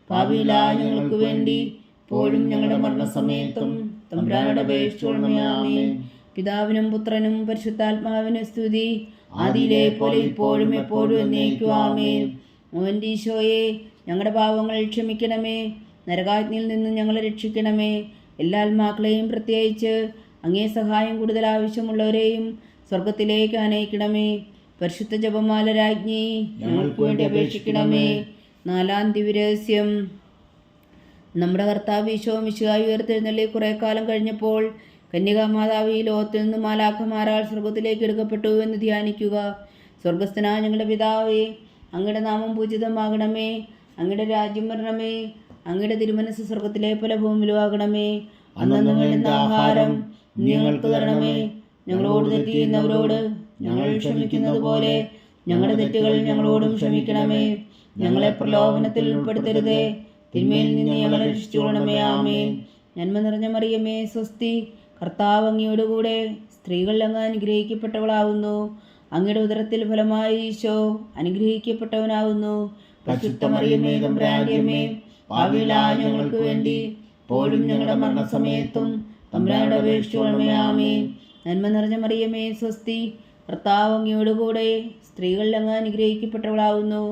പാപികളായ ഞങ്ങൾക്ക് വേണ്ടി ഇപ്പോഴും ഞങ്ങളുടെ മരണസമയത്തും തമ്പുരാനോട് അപേക്ഷിച്ചുകൊള്ളണമേ. ആമേൻ. പിതാവിനും പുത്രനും പരിശുദ്ധാത്മാവിനും സ്തുതി. ആദിയിലെ പോലെ ഇപ്പോഴും എപ്പോഴും എന്നേക്കും. ആമേൻ. മോൻ്റെ ഈശോയെ, ഞങ്ങളുടെ പാവങ്ങൾ ക്ഷമിക്കണമേ. നരകാഗ്നിയിൽ നിന്ന് ഞങ്ങളെ രക്ഷിക്കണമേ. എല്ലാ ആത്മാക്കളെയും, പ്രത്യേകിച്ച് അങ്ങേ സഹായം കൂടുതൽ ആവശ്യമുള്ളവരെയും സ്വർഗത്തിലേക്ക് ആനയിക്കണമേ. പരിശുദ്ധ ജപമാല രാജ്ഞി, ഞങ്ങൾക്ക് വേണ്ടി അപേക്ഷിക്കണമേ. നാലാം ദിവ്യരഹസ്യം. നമ്മുടെ കർത്താവ് ഈശോ മിശിഹായി ഉയർത്തെഴുന്നള്ളി കുറെ കാലം കഴിഞ്ഞപ്പോൾ കന്യകാമാതാവ് ഈ ലോകത്തിൽ നിന്ന് മാലാഖമാരാൽ സ്വർഗത്തിലേക്ക് എടുക്കപ്പെട്ടു എന്ന് ധ്യാനിക്കുക. സ്വർഗസ്ഥനായ ഞങ്ങളുടെ പിതാവേ, അങ്ങയുടെ നാമം പൂജിതമാകണമേ. അങ്ങയുടെ രാജ്യം വരണമേ. അങ്ങയുടെ തിരുമനസ് സ്വർഗത്തിലെ പോലെ ഭൂമിയിലും ആകണമേ. അന്നു വേണ്ട ആഹാരം ഞങ്ങൾക്ക് തരണമേ. ഞങ്ങളോട് തെറ്റ് ചെയ്യുന്നവരോട് ഞങ്ങൾ ക്ഷമിക്കുന്നത് പോലെ ഞങ്ങളുടെ തെറ്റുകൾ ഞങ്ങളോടും ക്ഷമിക്കണമേ. ഞങ്ങളെ പ്രലോഭനത്തിൽ ഉൾപ്പെടുത്തരുതേ, തിന്മയിൽ നിന്ന് ഞങ്ങളെ രക്ഷിച്ചുകൊള്ളണമേ. ആമേൻ. നന്മ നിറഞ്ഞ മറിയമേ, സ്വസ്തി. കർത്താവ് അങ്ങയോടുകൂടെ സ്ത്രീകൾ അങ്ങ് അനുഗ്രഹിക്കപ്പെട്ടവളാവുന്നു. അങ്ങയുടെ ഉദരത്തിൽ ഫലമായി ഈശോ അനുഗ്രഹിക്കപ്പെട്ടവനാവുന്നു. പരിശുദ്ധ മറിയമേ, തമ്പുരാന്റെ അമ്മേ, പാപികളായ ഞങ്ങൾക്ക് വേണ്ടി ഇപ്പോഴും ഞങ്ങളുടെ മരണസമയത്തും തമ്പുരാനോട് അപേക്ഷിച്ചുകൊള്ളണമേ. ആമേൻ. നന്മ നിറഞ്ഞ മറിയമേ, സ്വസ്തി. കർത്താവ് അങ്ങയോടുകൂടെ സ്ത്രീകൾ അങ്ങ് അനുഗ്രഹിക്കപ്പെട്ടവളാവുന്നു.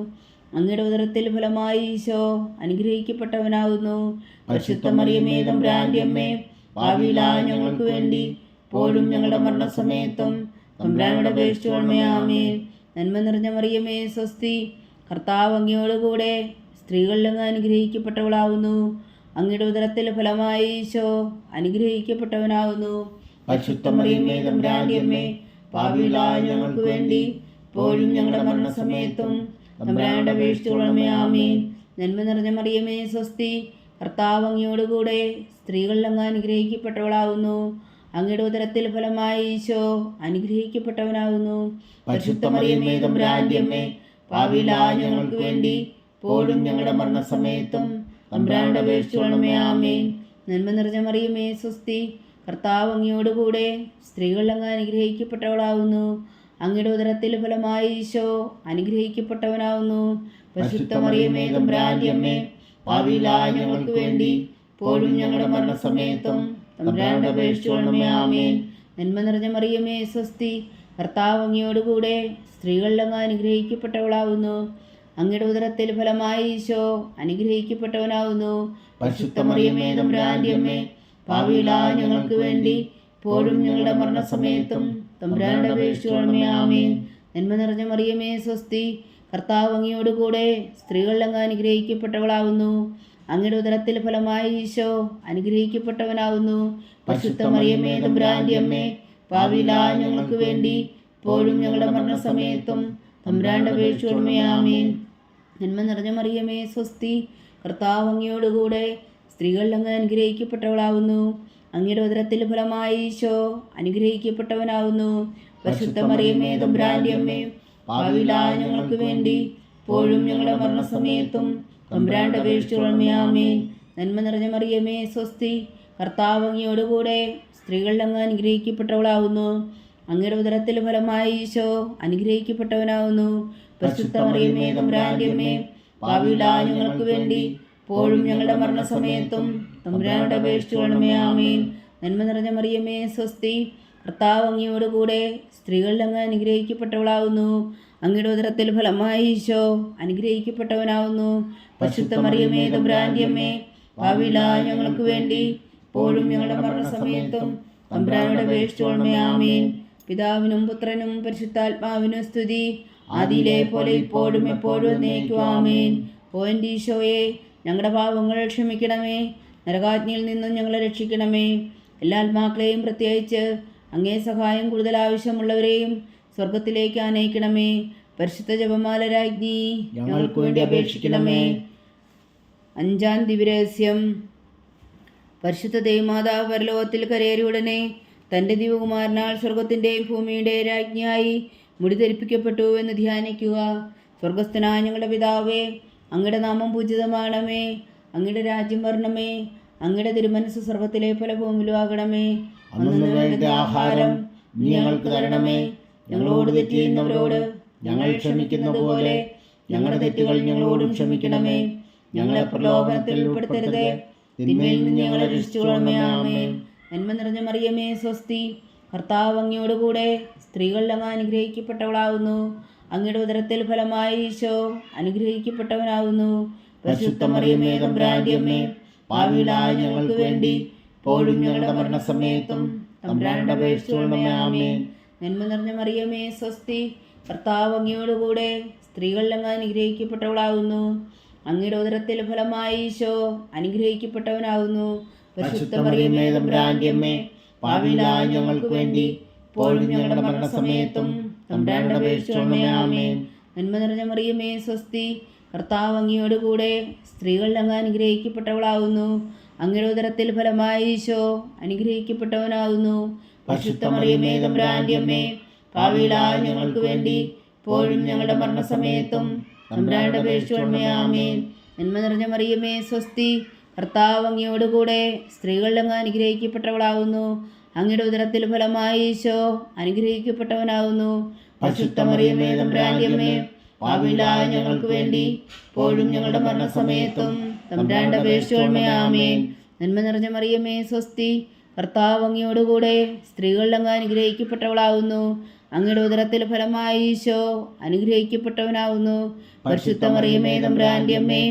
അങ്ങയുടെ ഉദരത്തിൽ ഫലമായി ഈശോ അനുഗ്രഹിക്കപ്പെട്ടവനാവുന്നു. പരിശുദ്ധ മറിയമേ, തമ്പുരാന്റെ അമ്മേ, പാപികളായ ഞങ്ങൾക്ക് വേണ്ടി ഇപ്പോഴും ഞങ്ങളുടെ മരണസമയത്തും തമ്പുരാനോട് അപേക്ഷിച്ചുകൊള്ളണമേ. ആമേൻ. നന്മ നിറഞ്ഞ മറിയമേ, സ്വസ്തി. കർത്താവ് അങ്ങയോടുകൂടെ സ്ത്രീകൾ അങ്ങ് അനുഗ്രഹിക്കപ്പെട്ടവളാവുന്നു. അങ്ങയുടെ ഉദരത്തിൽ ഫലമായി ഈശോ അനുഗ്രഹിക്കപ്പെട്ടവനാവുന്നു. പരിശുദ്ധ മറിയമേ, തമ്പുരാന്റെ അമ്മേ, പാപികളായ ഞങ്ങൾക്ക് വേണ്ടി ഇപ്പോഴും ഞങ്ങളുടെ മരണസമയത്തും തമ്പുരാനോട് അപേക്ഷിച്ചുകൊള്ളണമേ. ആമേൻ. നന്മ നിറഞ്ഞ മറിയമേ, സ്വസ്തി. കർത്താവ് അങ്ങയോടുകൂടെ സ്ത്രീകൾ അങ്ങ് അനുഗ്രഹിക്കപ്പെട്ടവളാവുന്നു. അങ്ങയുടെ ഉദരത്തിൽ ഫലമായി ഈശോ അനുഗ്രഹിക്കപ്പെട്ടവനാവുന്നു. പരിശുദ്ധ മറിയമേ, തമ്പുരാന്റെ അമ്മേ, പാപികളായ ഞങ്ങൾക്ക് വേണ്ടി ഇപ്പോഴും ഞങ്ങളുടെ മരണസമയത്തും തമ്പുരാനോട് അപേക്ഷിച്ചുകൊള്ളണമേ. ആമേൻ. നന്മ നിറഞ്ഞ മറിയമേ, സ്വസ്തി. കർത്താവ് അങ്ങയോടുകൂടെ സ്ത്രീകൾ അങ്ങ് അനുഗ്രഹിക്കപ്പെട്ടവളാവുന്നു. അങ്ങയുടെ ഉദരത്തിൽ ഫലമായി ഈശോ അനുഗ്രഹിക്കപ്പെട്ടവനാവുന്നു. പരിശുദ്ധ മറിയമേ, തമ്പുരാന്റെ അമ്മേ, പാപികളായ ഞങ്ങൾക്ക് വേണ്ടി ഇപ്പോഴും ഞങ്ങളുടെ മരണസമയത്തും തമ്പുരാനോട് അപേക്ഷിച്ചുകൊള്ളണമേ. ആമേൻ. നന്മ നിറഞ്ഞ മറിയമേ, സ്വസ്തി. കർത്താവ് അങ്ങയോടുകൂടെ സ്ത്രീകൾ അങ്ങ് അനുഗ്രഹിക്കപ്പെട്ടവളാവുന്നു. അങ്ങയുടെ ഉദരത്തിൽ ഫലമായി ഈശോ അനുഗ്രഹിക്കപ്പെട്ടവനാവുന്നു. പരിശുദ്ധ മറിയമേ, തമ്പുരാന്റെ അമ്മേ, പാപികളായ ഞങ്ങൾക്ക് വേണ്ടി ഇപ്പോഴും ഞങ്ങളുടെ മരണസമയത്തും തമ്പുരാനോട് അപേക്ഷിച്ചുകൊള്ളണമേ. ആമേൻ. നന്മ നിറഞ്ഞ മറിയമേ, സ്വസ്തി. കർത്താവ് അങ്ങയോടുകൂടെ സ്ത്രീകൾ അങ്ങ് അനുഗ്രഹിക്കപ്പെട്ടവളാവുന്നു. അങ്ങയുടെ ഉദരത്തിൽ ഫലമായി ഈശോ അനുഗ്രഹിക്കപ്പെട്ടവനാവുന്നു. പരിശുദ്ധ മറിയമേ, തമ്പുരാന്റെ അമ്മേ, പാപികളായ ഞങ്ങൾക്ക് വേണ്ടി ഇപ്പോഴും ഞങ്ങളുടെ മരണസമയത്തും തമ്പുരാനോട് അപേക്ഷിച്ചുകൊള്ളണമേ. ആമേൻ. നന്മ നിറഞ്ഞ മറിയമേ, സ്വസ്തി. കർത്താവ് അങ്ങയോടുകൂടെ സ്ത്രീകൾ അങ്ങ് അനുഗ്രഹിക്കപ്പെട്ടവളാവുന്നു. അങ്ങയുടെ ഉദരത്തിൽ ഫലമായി ഈശോ അനുഗ്രഹിക്കപ്പെട്ടവനാവുന്നു. പരിശുദ്ധ മറിയമേ, തമ്പുരാന്റെ അമ്മേ, പാപികളായ ഞങ്ങൾക്ക് വേണ്ടി ഇപ്പോഴും ഞങ്ങളുടെ മരണസമയത്തും തമ്പുരാനോട് അപേക്ഷിച്ചുകൊള്ളണമേ. ആമേൻ. നന്മ നിറഞ്ഞ മറിയമേ, സ്വസ്തി. കർത്താവ് അങ്ങയോടുകൂടെ സ്ത്രീകൾ അങ്ങ് അനുഗ്രഹിക്കപ്പെട്ടവളാവുന്നു. അങ്ങയുടെ ഉദരത്തിൽ ഫലമായി ഈശോ അനുഗ്രഹിക്കപ്പെട്ടവനാവുന്നു. പരിശുദ്ധ മറിയമേ, തമ്പുരാന്റെ അമ്മേ, പാപികളായ ഞങ്ങൾക്ക് വേണ്ടി ഇപ്പോഴും ഞങ്ങളുടെ മരണസമയത്തും തമ്പുരാനോട് അപേക്ഷിച്ചുകൊള്ളണമേ. ആമേൻ. നന്മ നിറഞ്ഞ മറിയമേ, സ്വസ്തി. കർത്താവ് അങ്ങയോടുകൂടെ സ്ത്രീകൾ അങ്ങ് അനുഗ്രഹിക്കപ്പെട്ടവളാവുന്നു. അങ്ങയുടെ ഉദരത്തിൽ ഫലമായി ഈശോ അനുഗ്രഹിക്കപ്പെട്ടവനാവുന്നു. പരിശുദ്ധ മറിയമേ, തമ്പുരാന്റെ അമ്മേ, പാപികളായ ഞങ്ങൾക്ക് വേണ്ടി ഇപ്പോഴും ഞങ്ങളുടെ മരണസമയത്തും തമ്പുരാനോട് അപേക്ഷിച്ചുകൊള്ളണമേ. ആമേൻ. പിതാവിനും പുത്രനും പരിശുദ്ധാത്മാവിനും സ്തുതി. ആദിയിലെ പോലെ ഇപ്പോഴും എപ്പോഴും എന്നേക്കും. ആമേൻ. ഓ എൻ്റെ ഈശോയെ, ഞങ്ങളുടെ പാപങ്ങൾ ക്ഷമിക്കണമേ. നരകാഗ്നിയിൽ നിന്നും ഞങ്ങളെ രക്ഷിക്കണമേ. എല്ലാ ആത്മാക്കളെയും, പ്രത്യേകിച്ച് അങ്ങേ സഹായം കൂടുതൽ ആവശ്യമുള്ളവരെയും സ്വർഗത്തിലേക്ക് ആനയിക്കണമേ. പരിശുദ്ധ ജപമാല രാജ്ഞി, ഞങ്ങൾക്ക് വേണ്ടി അപേക്ഷിക്കണമേ. അഞ്ചാം ദിവ്യരഹസ്യം. പരിശുദ്ധ ദൈവമാതാവ് പരലോകത്തിൽ കരയേറി ഉടനെ തൻ്റെ ദിവകുമാരനാൽ സ്വർഗത്തിൻ്റെയും ഭൂമിയുടെയും രാജ്ഞിയായി മുടി ധരിപ്പിക്കപ്പെട്ടു എന്ന് ധ്യാനിക്കുക. സ്വർഗസ്ഥനായ ഞങ്ങളുടെ പിതാവേ, അങ്ങയുടെ നാമം പൂജിതമാകണമേ. അങ്ങയുടെ രാജ്യം വരണമേ. അങ്ങയുടെ തിരുമനസ് സ്വർഗത്തിലെ പോലെ ഭൂമിയിലും ആകണമേ. അന്നു വേണ്ട ആഹാരം ഞങ്ങൾക്ക് തരണമേ. ഞങ്ങളോട് തെറ്റ് ചെയ്യുന്നവരോട് ഞങ്ങൾ ക്ഷമിക്കുന്നത് പോലെ ഞങ്ങളുടെ തെറ്റുകൾ ഞങ്ങളോടും ക്ഷമിക്കണമേ. ഞങ്ങളെ പ്രലോഭനത്തിൽ ഉൾപ്പെടുത്തരുതേ, തിന്മയിൽ നിന്ന് ഞങ്ങളെ രക്ഷിച്ചുകൊള്ളണമേ. ആമേൻ. നന്മ നിറഞ്ഞ മറിയമേ സ്വസ്തി, കർത്താവ് അങ്ങയോടുകൂടെ സ്ത്രീകളിൽ അങ്ങ് അനുഗ്രഹിക്കപ്പെട്ടവളാകുന്നു. അങ്ങയുടെ ഉദരത്തിൽ ഫലമായി ഈശോ അനുഗ്രഹിക്കപ്പെട്ടവനാകുന്നു. പരിശുദ്ധ മറിയമേ തമ്പുരാന്റെ അമ്മേ, പാപികളായ ഞങ്ങൾക്ക് വേണ്ടി ഇപ്പോഴും ഞങ്ങളുടെ മരണസമയത്തും തമ്പുരാനോട് അപേക്ഷിച്ചുകൊള്ളണമേ. ആമേൻ. നന്മ നിറഞ്ഞ മറിയമേ സ്വസ്തി, കർത്താവ് അങ്ങയോടുകൂടെ സ്ത്രീകളിൽ അങ്ങ് അനുഗ്രഹിക്കപ്പെട്ടവളാകുന്നു. അങ്ങയുടെ ഉദരത്തിൽ ഫലമായി ഈശോ അനുഗ്രഹിക്കപ്പെട്ടവനാകുന്നു. പരിശുദ്ധ മറിയമേ തമ്പുരാന്റെ അമ്മേ, പാപികളായ ഞങ്ങൾക്ക് വേണ്ടി ഇപ്പോഴും ഞങ്ങളുടെ മരണസമയത്തും തമ്പുരാനോട് അപേക്ഷിച്ചുകൊള്ളണമേ. ആമേൻ. നന്മ നിറഞ്ഞ മറിയമേ സ്വസ്തി, കർത്താവ് അങ്ങയോടുകൂടെ സ്ത്രീകളിൽ അങ്ങ് അനുഗ്രഹിക്കപ്പെട്ടവളാകുന്നു. അങ്ങയുടെ ഉദരത്തിൽ ഫലമായി ഈശോ അനുഗ്രഹിക്കപ്പെട്ടവനാകുന്നു. പരിശുദ്ധ മറിയമേ തമ്പുരാന്റെ അമ്മേ, പാപികളായ ഞങ്ങൾക്ക് വേണ്ടി ഇപ്പോഴും ഞങ്ങളുടെ മരണസമയത്തും തമ്പുരാനോട് അപേക്ഷിച്ചുകൊള്ളണമേ. ആമേൻ. നന്മ നിറഞ്ഞ മറിയമേ സ്വസ്തി, കർത്താവ് അങ്ങയോടുകൂടെ സ്ത്രീകളിൽ അങ്ങ് അനുഗ്രഹിക്കപ്പെട്ടവളാകുന്നു. അങ്ങയുടെ ഉദരത്തിൽ ഫലമായി ഈശോ അനുഗ്രഹിക്കപ്പെട്ടവനാകുന്നു. പരിശുദ്ധ മറിയമേ തമ്പുരാന്റെ അമ്മേ, പാപികളായ ഞങ്ങൾക്ക് വേണ്ടി ഇപ്പോഴും ഞങ്ങളുടെ മരണസമയത്തും തമ്പുരാനോട് അപേക്ഷിച്ചുകൊള്ളണമേ. ആമേൻ. നന്മ നിറഞ്ഞ മറിയമേ സ്വസ്തി, കർത്താവ് അങ്ങയോടുകൂടെ സ്ത്രീകളിൽ അങ്ങ് അനുഗ്രഹിക്കപ്പെട്ടവളാകുന്നു. അങ്ങയുടെ ഉദരത്തിൽ ഫലമായി ഈശോ അനുഗ്രഹിക്കപ്പെട്ടവനാകുന്നു. പരിശുദ്ധ മറിയമേ തമ്പുരാന്റെ അമ്മേ,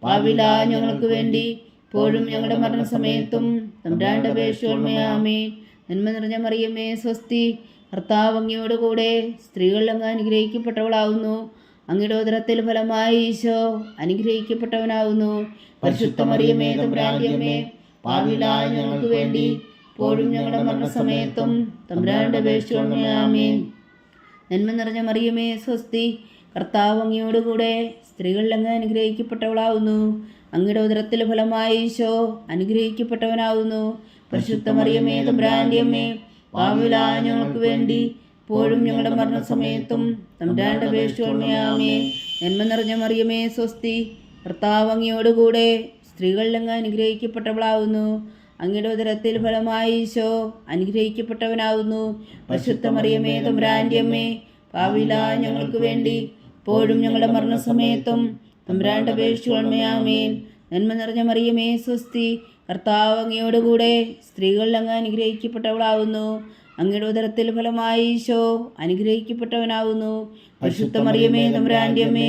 പാപികളായ ഞങ്ങൾക്ക് വേണ്ടി ഇപ്പോഴും ഞങ്ങളുടെ മരണസമയത്തും തമ്പുരാനോട് അപേക്ഷിച്ചുകൊള്ളണമേ. ആമേൻ. നന്മ നിറഞ്ഞ മറിയമേ സ്വസ്തി, കർത്താവ് അങ്ങയോടുകൂടെ സ്ത്രീകളിൽ അങ്ങ് അനുഗ്രഹിക്കപ്പെട്ടവളാകുന്നു. അങ്ങയുടെ ഉദരത്തിൽ ഫലമായി ഈശോ അനുഗ്രഹിക്കപ്പെട്ടവനാകുന്നു. പരിശുദ്ധ മറിയമേ തമ്പുരാന്റെ അമ്മേ, പാപികളായ ഞങ്ങൾക്ക് വേണ്ടി ഇപ്പോഴും ഞങ്ങളുടെ മരണസമയത്തും തമ്പുരാനോട് അപേക്ഷിച്ചുകൊള്ളണമേ. ആമേൻ. നന്മ നിറഞ്ഞ മറിയമേ സ്വസ്തി, കർത്താവ് അങ്ങയോടുകൂടെ സ്ത്രീകളിൽ അങ്ങ് അനുഗ്രഹിക്കപ്പെട്ടവളാകുന്നു. അങ്ങയുടെ ഉദരത്തിൽ ഫലമായി ഈശോ അനുഗ്രഹിക്കപ്പെട്ടവനാകുന്നു. പരിശുദ്ധ മറിയമേ തമ്പുരാന്റെ അമ്മേ, പാപികളായ ഞങ്ങൾക്ക് വേണ്ടി ഇപ്പോഴും ഞങ്ങളുടെ മരണസമയത്തും തമ്പുരാനോട് അപേക്ഷിച്ചുകൊള്ളണമേ. ആമേൻ. നന്മ നിറഞ്ഞ മറിയമേ സ്വസ്തി, കർത്താവ് അങ്ങയോടുകൂടെ സ്ത്രീകളിൽ അങ്ങ് അനുഗ്രഹിക്കപ്പെട്ടവളാകുന്നു. അങ്ങയുടെ ഉദരത്തിൽ ഫലമായി ഈശോ അനുഗ്രഹിക്കപ്പെട്ടവനാകുന്നു. പരിശുദ്ധ മറിയമേ തമ്പുരാന്റെ അമ്മേ, പാപികളായ ഞങ്ങൾക്ക് വേണ്ടി ഇപ്പോഴും ഞങ്ങളുടെ മരണസമയത്തും തമ്പുരാനോട് അപേക്ഷിച്ചുകൊള്ളണമേ. ആമേൻ. നന്മ നിറഞ്ഞ മറിയമേ സ്വസ്തി, കർത്താവ് അങ്ങയോടുകൂടെ സ്ത്രീകളിൽ അങ്ങ് അനുഗ്രഹിക്കപ്പെട്ടവളാകുന്നു. അങ്ങയുടെ ഉദരത്തിൽ ഫലമായി ഈശോ അനുഗ്രഹിക്കപ്പെട്ടവനാകുന്നു. പരിശുദ്ധ മറിയമേ തമ്പുരാന്റെ അമ്മേ,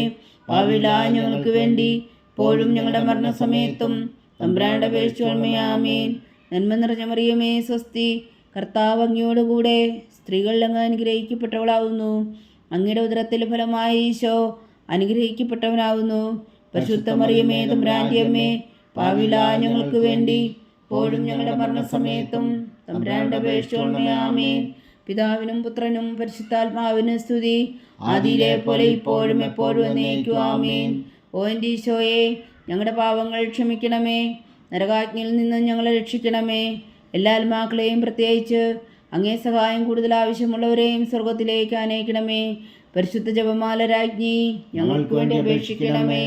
പാപികളായ ഞങ്ങൾക്ക് വേണ്ടി ഇപ്പോഴും ഞങ്ങളുടെ മരണസമയത്തും തമ്പുരാനോട് അപേക്ഷിച്ചുകൊള്ളണമേ. ആമേൻ. നന്മ നിറഞ്ഞ മറിയമേ സ്വസ്തി, കർത്താവ് അങ്ങയോടുകൂടെ സ്ത്രീകളിൽ അങ്ങ് അനുഗ്രഹിക്കപ്പെട്ടവളാകുന്നു. അങ്ങയുടെ ഉദരത്തിൽ ഫലമായി ഈശോ അനുഗ്രഹിക്കപ്പെട്ടവനാകുന്നു. പരിശുദ്ധ മറിയമേ തമ്പുരാന്റെ അമ്മേ, പാപികളായ ഞങ്ങൾക്ക് വേണ്ടി ഇപ്പോഴും ഞങ്ങളുടെ മരണസമയത്തും തമ്പുരാനോട് അപേക്ഷിച്ചുകൊള്ളണമേ. ആമേൻ. പിതാവിനും പുത്രനും പരിശുദ്ധാത്മാവിനും സ്തുതി, ആദിയിലെ പോലെ ഇപ്പോഴും എപ്പോഴും എന്നേക്കും. ആമേൻ. ഓ എൻ്റെ ഈശോയെ, ഞങ്ങളുടെ പാവങ്ങൾ ക്ഷമിക്കണമേ. നരകാജ്ഞയിൽ നിന്ന് ഞങ്ങളെ രക്ഷിക്കണമേ. എല്ലാ ആത്മാക്കളെയും പ്രത്യേകിച്ച് അങ്ങേ സഹായം കൂടുതൽ ആവശ്യമുള്ളവരെയും സ്വർഗത്തിലേക്ക് അനയിക്കണമേ. പരിശുദ്ധ ജപമാല രാജ്ഞി, ഞങ്ങൾക്ക് വേണ്ടി അപേക്ഷിക്കണമേ.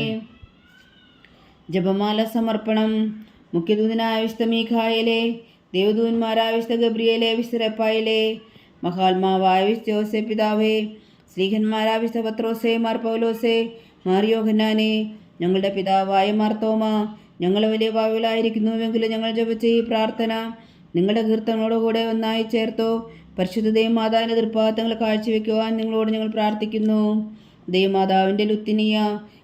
ജപമാല സമർപ്പണം. മുഖ്യദൂതനായ വിശുദ്ധ മീഖായേലേ, ദേവദൂതന്മാരായ വിശുദ്ധ ഗബ്രിയേലേ, വിശുദ്ധ റഫായേലേ, മഹാത്മാവായ വിശുദ്ധ യോസേ പിതാവേ, സ്ലീഹന്മാരായ വിശുദ്ധ പത്രോസേ, മാർ പൗലോസേ, മാർ യോഹന്നാനേ, ഞങ്ങളുടെ പിതാവായ മാർത്തോമ, ഞങ്ങൾ വലിയ പാപികളായിരിക്കുന്നുവെങ്കിലും ഞങ്ങൾ ജപിച്ച ഈ പ്രാർത്ഥന നിങ്ങളുടെ കീർത്തനങ്ങളോടുകൂടെ ഒന്നായി ചേർത്തോ. പരിശുദ്ധ ദൈവമാതാവിൻ്റെ തൃപ്പാദങ്ങൾ കാഴ്ചവെക്കുവാൻ നിങ്ങളോട് ഞങ്ങൾ പ്രാർത്ഥിക്കുന്നു. ദൈവമാതാവിൻ്റെ ലുത്തിനിയ,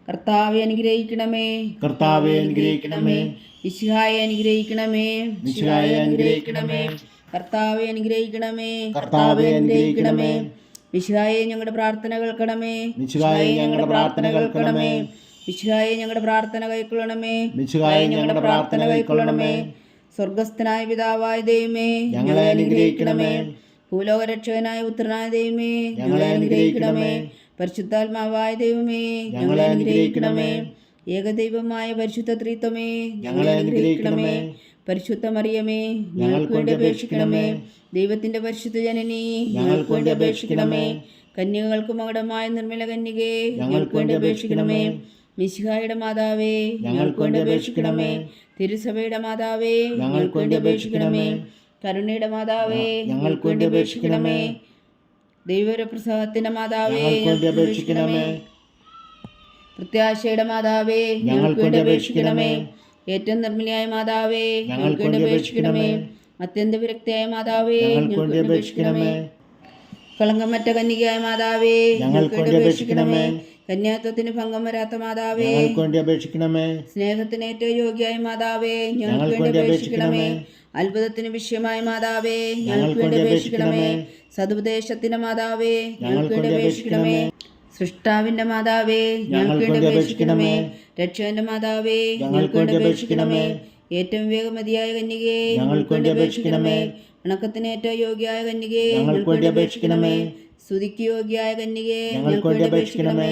കർത്താവെ അനുഗ്രഹിക്കണമേ. കർത്താവെ അനുഗ്രഹിക്കണമേ. മിശിഹായെ അനുഗ്രഹിക്കണമേ. മിശിഹായെ അനുഗ്രഹിക്കണമേ. കർത്താവെ അനുഗ്രഹിക്കണമേ. കർത്താവെ അനുഗ്രഹിക്കണമേ. മിശിഹായെ ഞങ്ങളുടെ പ്രാർത്ഥന കേൾക്കണമേ. മിശിഹായെ ഞങ്ങളുടെ പ്രാർത്ഥന കേൾക്കണമേ. മിശിഹായെ ഞങ്ങളുടെ പ്രാർത്ഥന കൈക്കൊള്ളണമേ. മിശിഹായെ ഞങ്ങളുടെ പ്രാർത്ഥന കൈക്കൊള്ളണമേ. സ്വർഗസ്ഥനായ പിതാവായ ദൈവമേ, ഞങ്ങളെ അനുഗ്രഹിക്കണമേ. ഭൂലോകരക്ഷകനായ പുത്രനായ ദൈവമേ, ഞങ്ങളെ അനുഗ്രഹിക്കണമേ. പരിശുദ്ധാത്മാവായ ദൈവമേ, ഞങ്ങളെ അനുഗ്രഹിക്കണമേ. ഏകദൈവമായ പരിശുദ്ധ ത്രിത്വമേ, ഞങ്ങളെ അനുഗ്രഹിക്കണമേ. പരിശുദ്ധ മറിയമേ, ഞങ്ങൾക്ക് വേണ്ടി അപേക്ഷിക്കണമേ. ദൈവത്തിന്റെ പരിശുദ്ധ ജനനി, ഞങ്ങൾക്ക് വേണ്ടി അപേക്ഷിക്കണമേ. കന്യകൾക്ക് മകുടമായ നിർമ്മല കന്യകേ, ഞങ്ങൾക്ക് വേണ്ടി അപേക്ഷിക്കണമേ. മിശിഹായുടെ മാതാവേ, ഞങ്ങൾക്ക് വേണ്ടി അപേക്ഷിക്കണമേ. തിരുസഭയുടെ മാതാവേ, ഞങ്ങൾക്ക് വേണ്ടി അപേക്ഷിക്കണമേ. കരുണയുടെ മാതാവേ, ഞങ്ങൾക്ക് വേണ്ടി അപേക്ഷിക്കണമേ. ദൈവപ്രസാദത്തിന്റെ മാതാവേ, ഞങ്ങൾക്ക് വേണ്ടി അപേക്ഷിക്കണമേ. പ്രത്യാശയുടെ മാതാവേ, ഞങ്ങൾക്ക് വേണ്ടി അപേക്ഷിക്കണമേ. ഏറ്റവും നിർമ്മലയായ മാതാവേ, ഞങ്ങൾക്ക് വേണ്ടി അപേക്ഷിക്കണമേ. അത്യന്ത വിരക്തിയായ മാതാവേ, ഞങ്ങൾക്ക് വേണ്ടി അപേക്ഷിക്കണമേ. കളങ്കമറ്റ കന്യകയായ മാതാവേ, ഞങ്ങൾക്ക് വേണ്ടി അപേക്ഷിക്കണമേ. കന്യാത്വത്തിന് ഭംഗം വരാത്ത മാതാവേ, ഞങ്ങൾക്ക് വേണ്ടി അപേക്ഷിക്കണമേ. സ്നേഹത്തിന് ഏറ്റവും യോഗ്യയായ മാതാവേ, ഞങ്ങൾക്ക് ഞങ്ങൾക്ക് വേണ്ടി വേണ്ടി അപേക്ഷിക്കണമേ. അപേക്ഷിക്കണമേ. അത്ഭുതത്തിന് വിഷയമായ മാതാവേ, ഞങ്ങൾക്ക് ഞങ്ങൾക്ക് വേണ്ടി വേണ്ടി അപേക്ഷിക്കണമേ. അപേക്ഷിക്കണമേ. സതുപദേശത്തിന്റെ മാതാവേ, ഞങ്ങൾക്ക് ഞങ്ങൾക്ക് വേണ്ടി വേണ്ടി അപേക്ഷിക്കണമേ. സൃഷ്ടാവിന്റെ മാതാവേ, ഞങ്ങൾക്ക് വേണ്ടി അപേക്ഷിക്കണമേ. രക്ഷകന്റെ മാതാവേ, ഞങ്ങൾക്ക് വേണ്ടി അപേക്ഷിക്കണമേ. ഏറ്റവും വേഗമതിയായ കന്യകേ, ഞങ്ങൾക്ക് വേണ്ടി അപേക്ഷിക്കണമേ. വണക്കത്തിന് ഏറ്റവും യോഗ്യയായ കന്യകേ, ഞങ്ങൾക്ക് വേണ്ടി അപേക്ഷിക്കണമേ. സ്തുതിക്ക് യോഗ്യയായ കന്യകേ, ഞങ്ങൾക്ക് വേണ്ടി അപേക്ഷിക്കണമേ.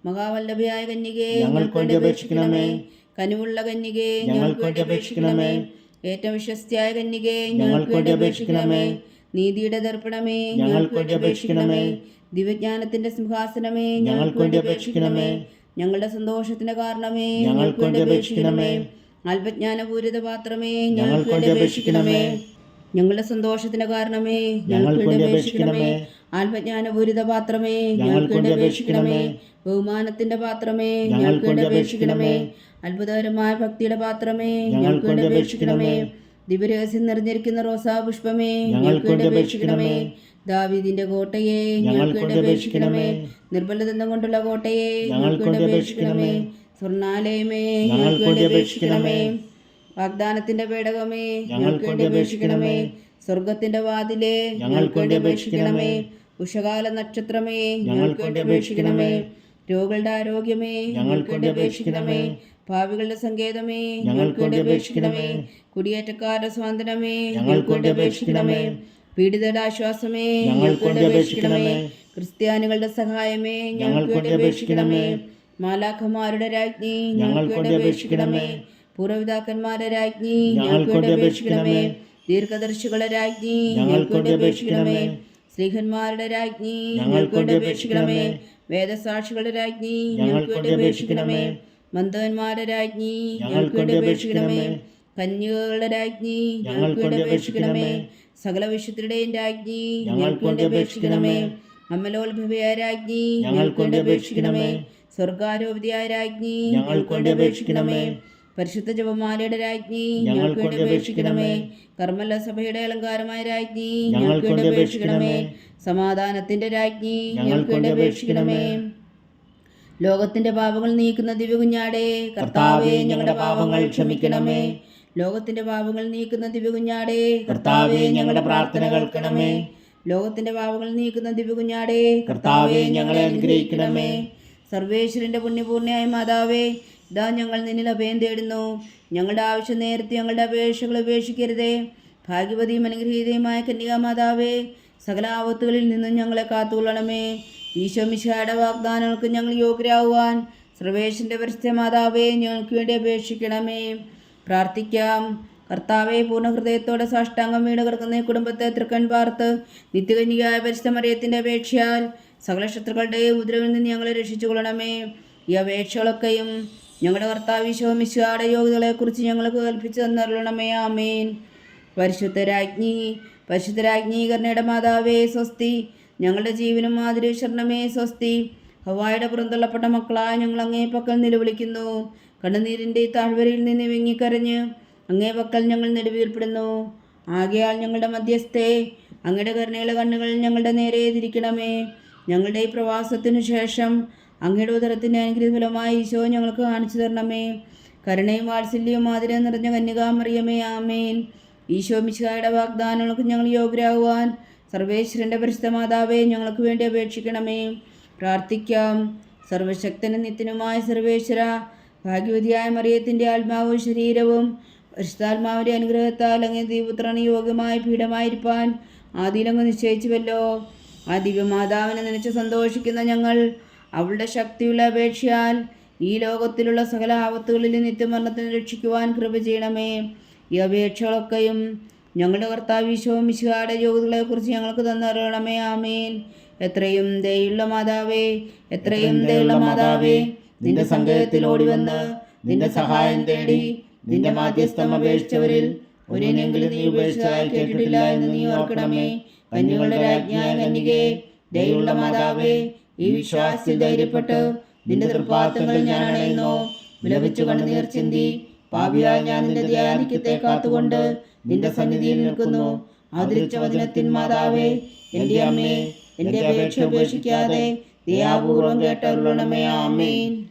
മഹാവല്ലഭയായ കന്യകേ, ഞങ്ങൾക്ക് വേണ്ടി അപേക്ഷിക്കണമേ. കനിവുള്ള കന്യകേ, ഞങ്ങൾക്ക് വേണ്ടി അപേക്ഷിക്കണമേ. ഏറ്റവും വിശ്വസ്തയായ കന്യകേ, ഞങ്ങൾക്ക് വേണ്ടി അപേക്ഷിക്കണമേ. നീതിയുടെ ദർപ്പണമേ, ഞങ്ങൾക്ക് വേണ്ടി അപേക്ഷിക്കണമേ. ദിവ്യജ്ഞാനത്തിന്റെ സിംഹാസനമേ, ഞങ്ങൾക്ക് വേണ്ടി അപേക്ഷിക്കണമേ. ഞങ്ങളുടെ സന്തോഷത്തിന്റെ കാരണമേ, ഞങ്ങൾക്ക് വേണ്ടി അപേക്ഷിക്കണമേ. അല്പജ്ഞാനപൂരിത പാത്രമേ, ഞങ്ങൾക്ക് വേണ്ടി അപേക്ഷിക്കണമേ. ഞങ്ങളുടെ സന്തോഷത്തിന്റെ കാരണമേ, ഞങ്ങൾക്ക് വേണ്ടി അപേക്ഷിക്കണമേ. ആത്മജ്ഞാനപൂരിത പാത്രമേ, ഞങ്ങൾക്ക് വേണ്ടി അപേക്ഷിക്കണമേ. ബഹുമാനത്തിന്റെ പാത്രമേ, ഞങ്ങൾക്ക് വേണ്ടി അപേക്ഷിക്കണമേ. അത്ഭുതകരമായ ഭക്തിയുടെ പാത്രമേ, ഞങ്ങൾക്ക് വേണ്ടി അപേക്ഷിക്കണമേ. ദിവ്യരഹസ്യം നിറഞ്ഞിരിക്കുന്ന റോസാ പുഷ്പമേ, ഞങ്ങൾക്ക് വേണ്ടി അപേക്ഷിക്കണമേ. ദാവീദിന്റെ കോട്ടയെ, ഞങ്ങൾക്ക് വേണ്ടി അപേക്ഷിക്കണമേ. നിർബലദന്തം കൊണ്ടുള്ള കോട്ടയെ, ഞങ്ങൾക്ക് വേണ്ടി അപേക്ഷിക്കണമേ. സ്വർണാലയമേ, ഞങ്ങൾക്ക് വേണ്ടി അപേക്ഷിക്കണമേ. വാഗ്ദാനത്തിന്റെ പേടകമേ, ഞങ്ങൾക്ക് വേണ്ടി അപേക്ഷിക്കണമേ. സ്വർഗത്തിന്റെ വാതിലേ, ഞങ്ങൾക്ക് വേണ്ടി അപേക്ഷിക്കണമേ. ഉഷകാല നക്ഷത്രമേ, ഞങ്ങൾക്ക് വേണ്ടി അപേക്ഷിക്കണമേ. രോഗികളുടെ ആരോഗ്യമേ, ഞങ്ങൾക്ക് വേണ്ടി അപേക്ഷിക്കണമേ. ഭാവികളുടെ സങ്കേതമേ, ഞങ്ങൾക്ക് വേണ്ടി അപേക്ഷിക്കണമേ. കുടിയേറ്റക്കാരുടെ സ്വാതന്ത്ര്യമേ, ഞങ്ങൾക്ക് വേണ്ടി അപേക്ഷിക്കണമേ. പീഡിതരുടെ ആശ്വാസമേ, ഞങ്ങൾക്ക് വേണ്ടി അപേക്ഷിക്കണമേ. ക്രിസ്ത്യാനികളുടെ സഹായമേ, ഞങ്ങൾക്ക് വേണ്ടി അപേക്ഷിക്കണമേ. മാലാഖമാരുടെ രാജ്ഞി, ഞങ്ങൾക്ക് വേണ്ടി അപേക്ഷിക്കണമേ. പൂർവ്വപിതാക്കന്മാരുടെ രാജ്ഞി, ഞങ്ങൾക്ക് വേണ്ടി അപേക്ഷിക്കണമേ. ദീർഘദർശികളുടെ രാജ്ഞി, ഞങ്ങൾക്ക് വേണ്ടി അപേക്ഷിക്കണമേ. സ്ത്രീഹന്മാരുടെ രാജ്ഞി, ഞങ്ങൾക്ക് വേണ്ടി അപേക്ഷിക്കണമേ. വേദസാക്ഷികളുടെ രാജ്ഞി, ഞങ്ങൾക്ക് വേണ്ടി അപേക്ഷിക്കണമേ. മന്ദവന്മാരുടെ രാജ്ഞി, ഞങ്ങൾക്ക് വേണ്ടി അപേക്ഷിക്കണമേ. കന്യകകളുടെ രാജ്ഞി, ഞങ്ങൾക്ക് വേണ്ടി അപേക്ഷിക്കണമേ. സകല വിശുദ്ധരുടെയും രാജ്ഞി, ഞങ്ങൾക്ക് വേണ്ടി അപേക്ഷിക്കണമേ. അമലോത്ഭവയായ രാജ്ഞി, ഞങ്ങൾക്ക് വേണ്ടി അപേക്ഷിക്കണമേ. സ്വർഗാരോപിതയായ രാജ്ഞി, ഞങ്ങൾക്ക് വേണ്ടി അപേക്ഷിക്കണമേ. പരിശുദ്ധ ജപമാലയുടെ രാജ്ഞി, ഞങ്ങൾക്ക് വേണ്ടി അപേക്ഷിക്കണമേ. കർമ്മല സഭയുടെ അലങ്കാരമായ രാജ്ഞി, ഞങ്ങൾക്ക് വേണ്ടി അപേക്ഷിക്കണമേ. സമാധാനത്തിന്റെ രാജ്ഞി, ഞങ്ങൾക്ക് വേണ്ടി അപേക്ഷിക്കണമേ. ലോകത്തിന്റെ പാപങ്ങൾ നീക്കുന്ന ദിവ്യകുഞ്ഞാടേ, കർത്താവേ, ഞങ്ങളുടെ പാപങ്ങൾ ക്ഷമിക്കണമേ. ലോകത്തിന്റെ പാപങ്ങൾ നീക്കുന്ന ദിവ്യകുഞ്ഞാടേ, കർത്താവേ, ഞങ്ങളുടെ പ്രാർത്ഥന കേൾക്കണമേ. ലോകത്തിന്റെ പാപങ്ങൾ നീക്കുന്ന ദിവ്യകുഞ്ഞാടേ, കർത്താവേ, ഞങ്ങളെ അനുഗ്രഹിക്കണമേ. സർവേശ്വരന്റെ പുണ്യപൂർണ്ണയായ മാതാവേ, ഇതാ ഞങ്ങൾ നിന്നിൽ അഭയം തേടുന്നു. ഞങ്ങളുടെ ആവശ്യം നേരത്തെ ഞങ്ങളുടെ അപേക്ഷകൾ ഉപേക്ഷിക്കരുതേ. ഭാഗ്യവതിയും അനുഗ്രഹീതയുമായ കന്യകാമാതാവേ, സകല ആപത്തുകളിൽ നിന്നും ഞങ്ങളെ കാത്തുകൊള്ളണമേ. ഈശോ മിശിഹായുടെ വാഗ്ദാനങ്ങൾക്ക് ഞങ്ങൾ യോഗ്യരാകുവാൻ സർവേശ്വരന്റെ പരിശുദ്ധ മാതാവേ, ഞങ്ങൾക്ക് വേണ്ടി അപേക്ഷിക്കണമേ. പ്രാർത്ഥിക്കാം. കർത്താവെ, പൂർണ്ണ ഹൃദയത്തോടെ സാഷ്ടാംഗം വീണ് കിടക്കുന്ന ഈ കുടുംബത്തെ തൃക്കൺ പാർത്ത് നിത്യകന്യകയായ പരിശുദ്ധ മറിയത്തിൻ്റെ അപേക്ഷയാൽ സകല ശത്രുക്കളുടെയും ഉപദ്രവിൽ നിന്ന് ഞങ്ങളെ രക്ഷിച്ചു കൊള്ളണമേ. ഈ അപേക്ഷകളൊക്കെയും ഞങ്ങളുടെ കർത്താവ് ഈശോ മിശിഹായുടെ യോഗ്യതകളെക്കുറിച്ച് ഞങ്ങൾക്ക് കൽപ്പിച്ചു തന്നരുളണമേ. ആമേൻ. പരിശുദ്ധരാജ്ഞി കരുണയുടെ മാതാവേ സ്വസ്തി. ഞങ്ങളുടെ ജീവനും മാതിരി ശരണമേ സ്വസ്തി. ഹവ്വായുടെ പുറന്തള്ളപ്പെട്ട മക്കളായ ഞങ്ങൾ അങ്ങേ പക്കൽ നിലവിളിക്കുന്നു. കണ്ണുനീരിൻ്റെ ഈ താഴ്വരയിൽ നിന്ന് വിങ്ങിക്കരഞ്ഞ് അങ്ങേ പക്കൽ ഞങ്ങൾ നെടുവീർപ്പെടുന്നു. ആകയാൽ ഞങ്ങളുടെ മധ്യസ്ഥേ, അങ്ങയുടെ കരുണയുള്ള കണ്ണുകൾ ഞങ്ങളുടെ നേരെ തിരിക്കണമേ. ഞങ്ങളുടെ ഈ പ്രവാസത്തിനു ശേഷം അങ്ങയുടെ ഉദരത്തിൻ്റെ അനുഗ്രഹഫലമായി ഈശോ ഞങ്ങൾക്ക് കാണിച്ചു തരണമേ. കരുണയും വാത്സല്യവും മാതിരം നിറഞ്ഞ കന്യകാമറിയമേ. ആമേൻ. ഈശോ മിശിഹായുടെ വാഗ്ദാനങ്ങൾക്ക് ഞങ്ങൾ യോഗ്യരാകുവാൻ സർവേശ്വരൻ്റെ പരിശുദ്ധ മാതാവേ, ഞങ്ങൾക്ക് വേണ്ടി അപേക്ഷിക്കണമേ. പ്രാർത്ഥിക്കാം. സർവശക്തനും നിത്യനുമായ സർവേശ്വര, ഭാഗ്യവതിയായ മറിയത്തിൻ്റെ ആത്മാവും ശരീരവും പരിശുദ്ധാത്മാവിൻ്റെ അനുഗ്രഹത്താൽ അങ്ങേ ദൈവപുത്രന് യോഗ്യമായ പീഠമായിരിക്കാൻ ആദിയിലങ്ങ് നിശ്ചയിച്ചുവല്ലോ. ആ ദിവ്യമാതാവിനെ നനച്ച് സന്തോഷിക്കുന്ന ഞങ്ങൾ അവളുടെ ശക്തിയുള്ള അപേക്ഷയാൽ ഈ ലോകത്തിലുള്ള സകല ആപത്തുകളിൽ നിത്യമരണത്തിന് രക്ഷിക്കുവാൻ കൃപ ചെയ്യണമേ. ഈ അപേക്ഷകളൊക്കെയും ഞങ്ങളുടെ കർത്താവ് ഈശോ മിശിഹായുടെ യോഗ്യതകളെക്കുറിച്ച് ഞങ്ങൾക്ക് തന്നറിയണമേ. ആമേൻ. എത്രയും ദയുള്ള മാതാവേ, എത്രയും ദയുള്ള മാതാവേ, നിന്റെ സങ്കേതത്തിൽ ഓടിവന്ന് നിന്റെ സഹായം തേടി നിന്റെ മാധ്യസ്ഥം അപേക്ഷിച്ചവരിൽ ഒരിനെങ്കിലും നീ ഉപേക്ഷിച്ചതായി കേട്ടിട്ടില്ല എന്ന് നീ ഓർക്കണമേ. കന്യകളുടെ രാജ്ഞിയായ കന്യകേ, ദയുള്ള മാതാവേ, ഈ വിശ്വാസത്തിൽ ധൈര്യപ്പെട്ട് നിന്റെ തൃപ്പാദങ്ങളിൽ ഞാൻ അണയുന്നു. വിലപിച്ചു കണ്ണുനീർ ചിന്തി പാപിയായ ഞാൻ നിന്റെ ധ്യാനിക്കത്തെ കാത്തുകൊണ്ട് നിന്റെ സന്നിധിയിൽ നിൽക്കുന്നു. ആദരിച്ച വചനത്തിൻ മാതാവേ, എന്റെ അമ്മേ, എന്റെ അപേക്ഷ ഉപേക്ഷിക്കാതെ ദയാപൂർവം കേട്ടരുളണമേ. ആമേൻ.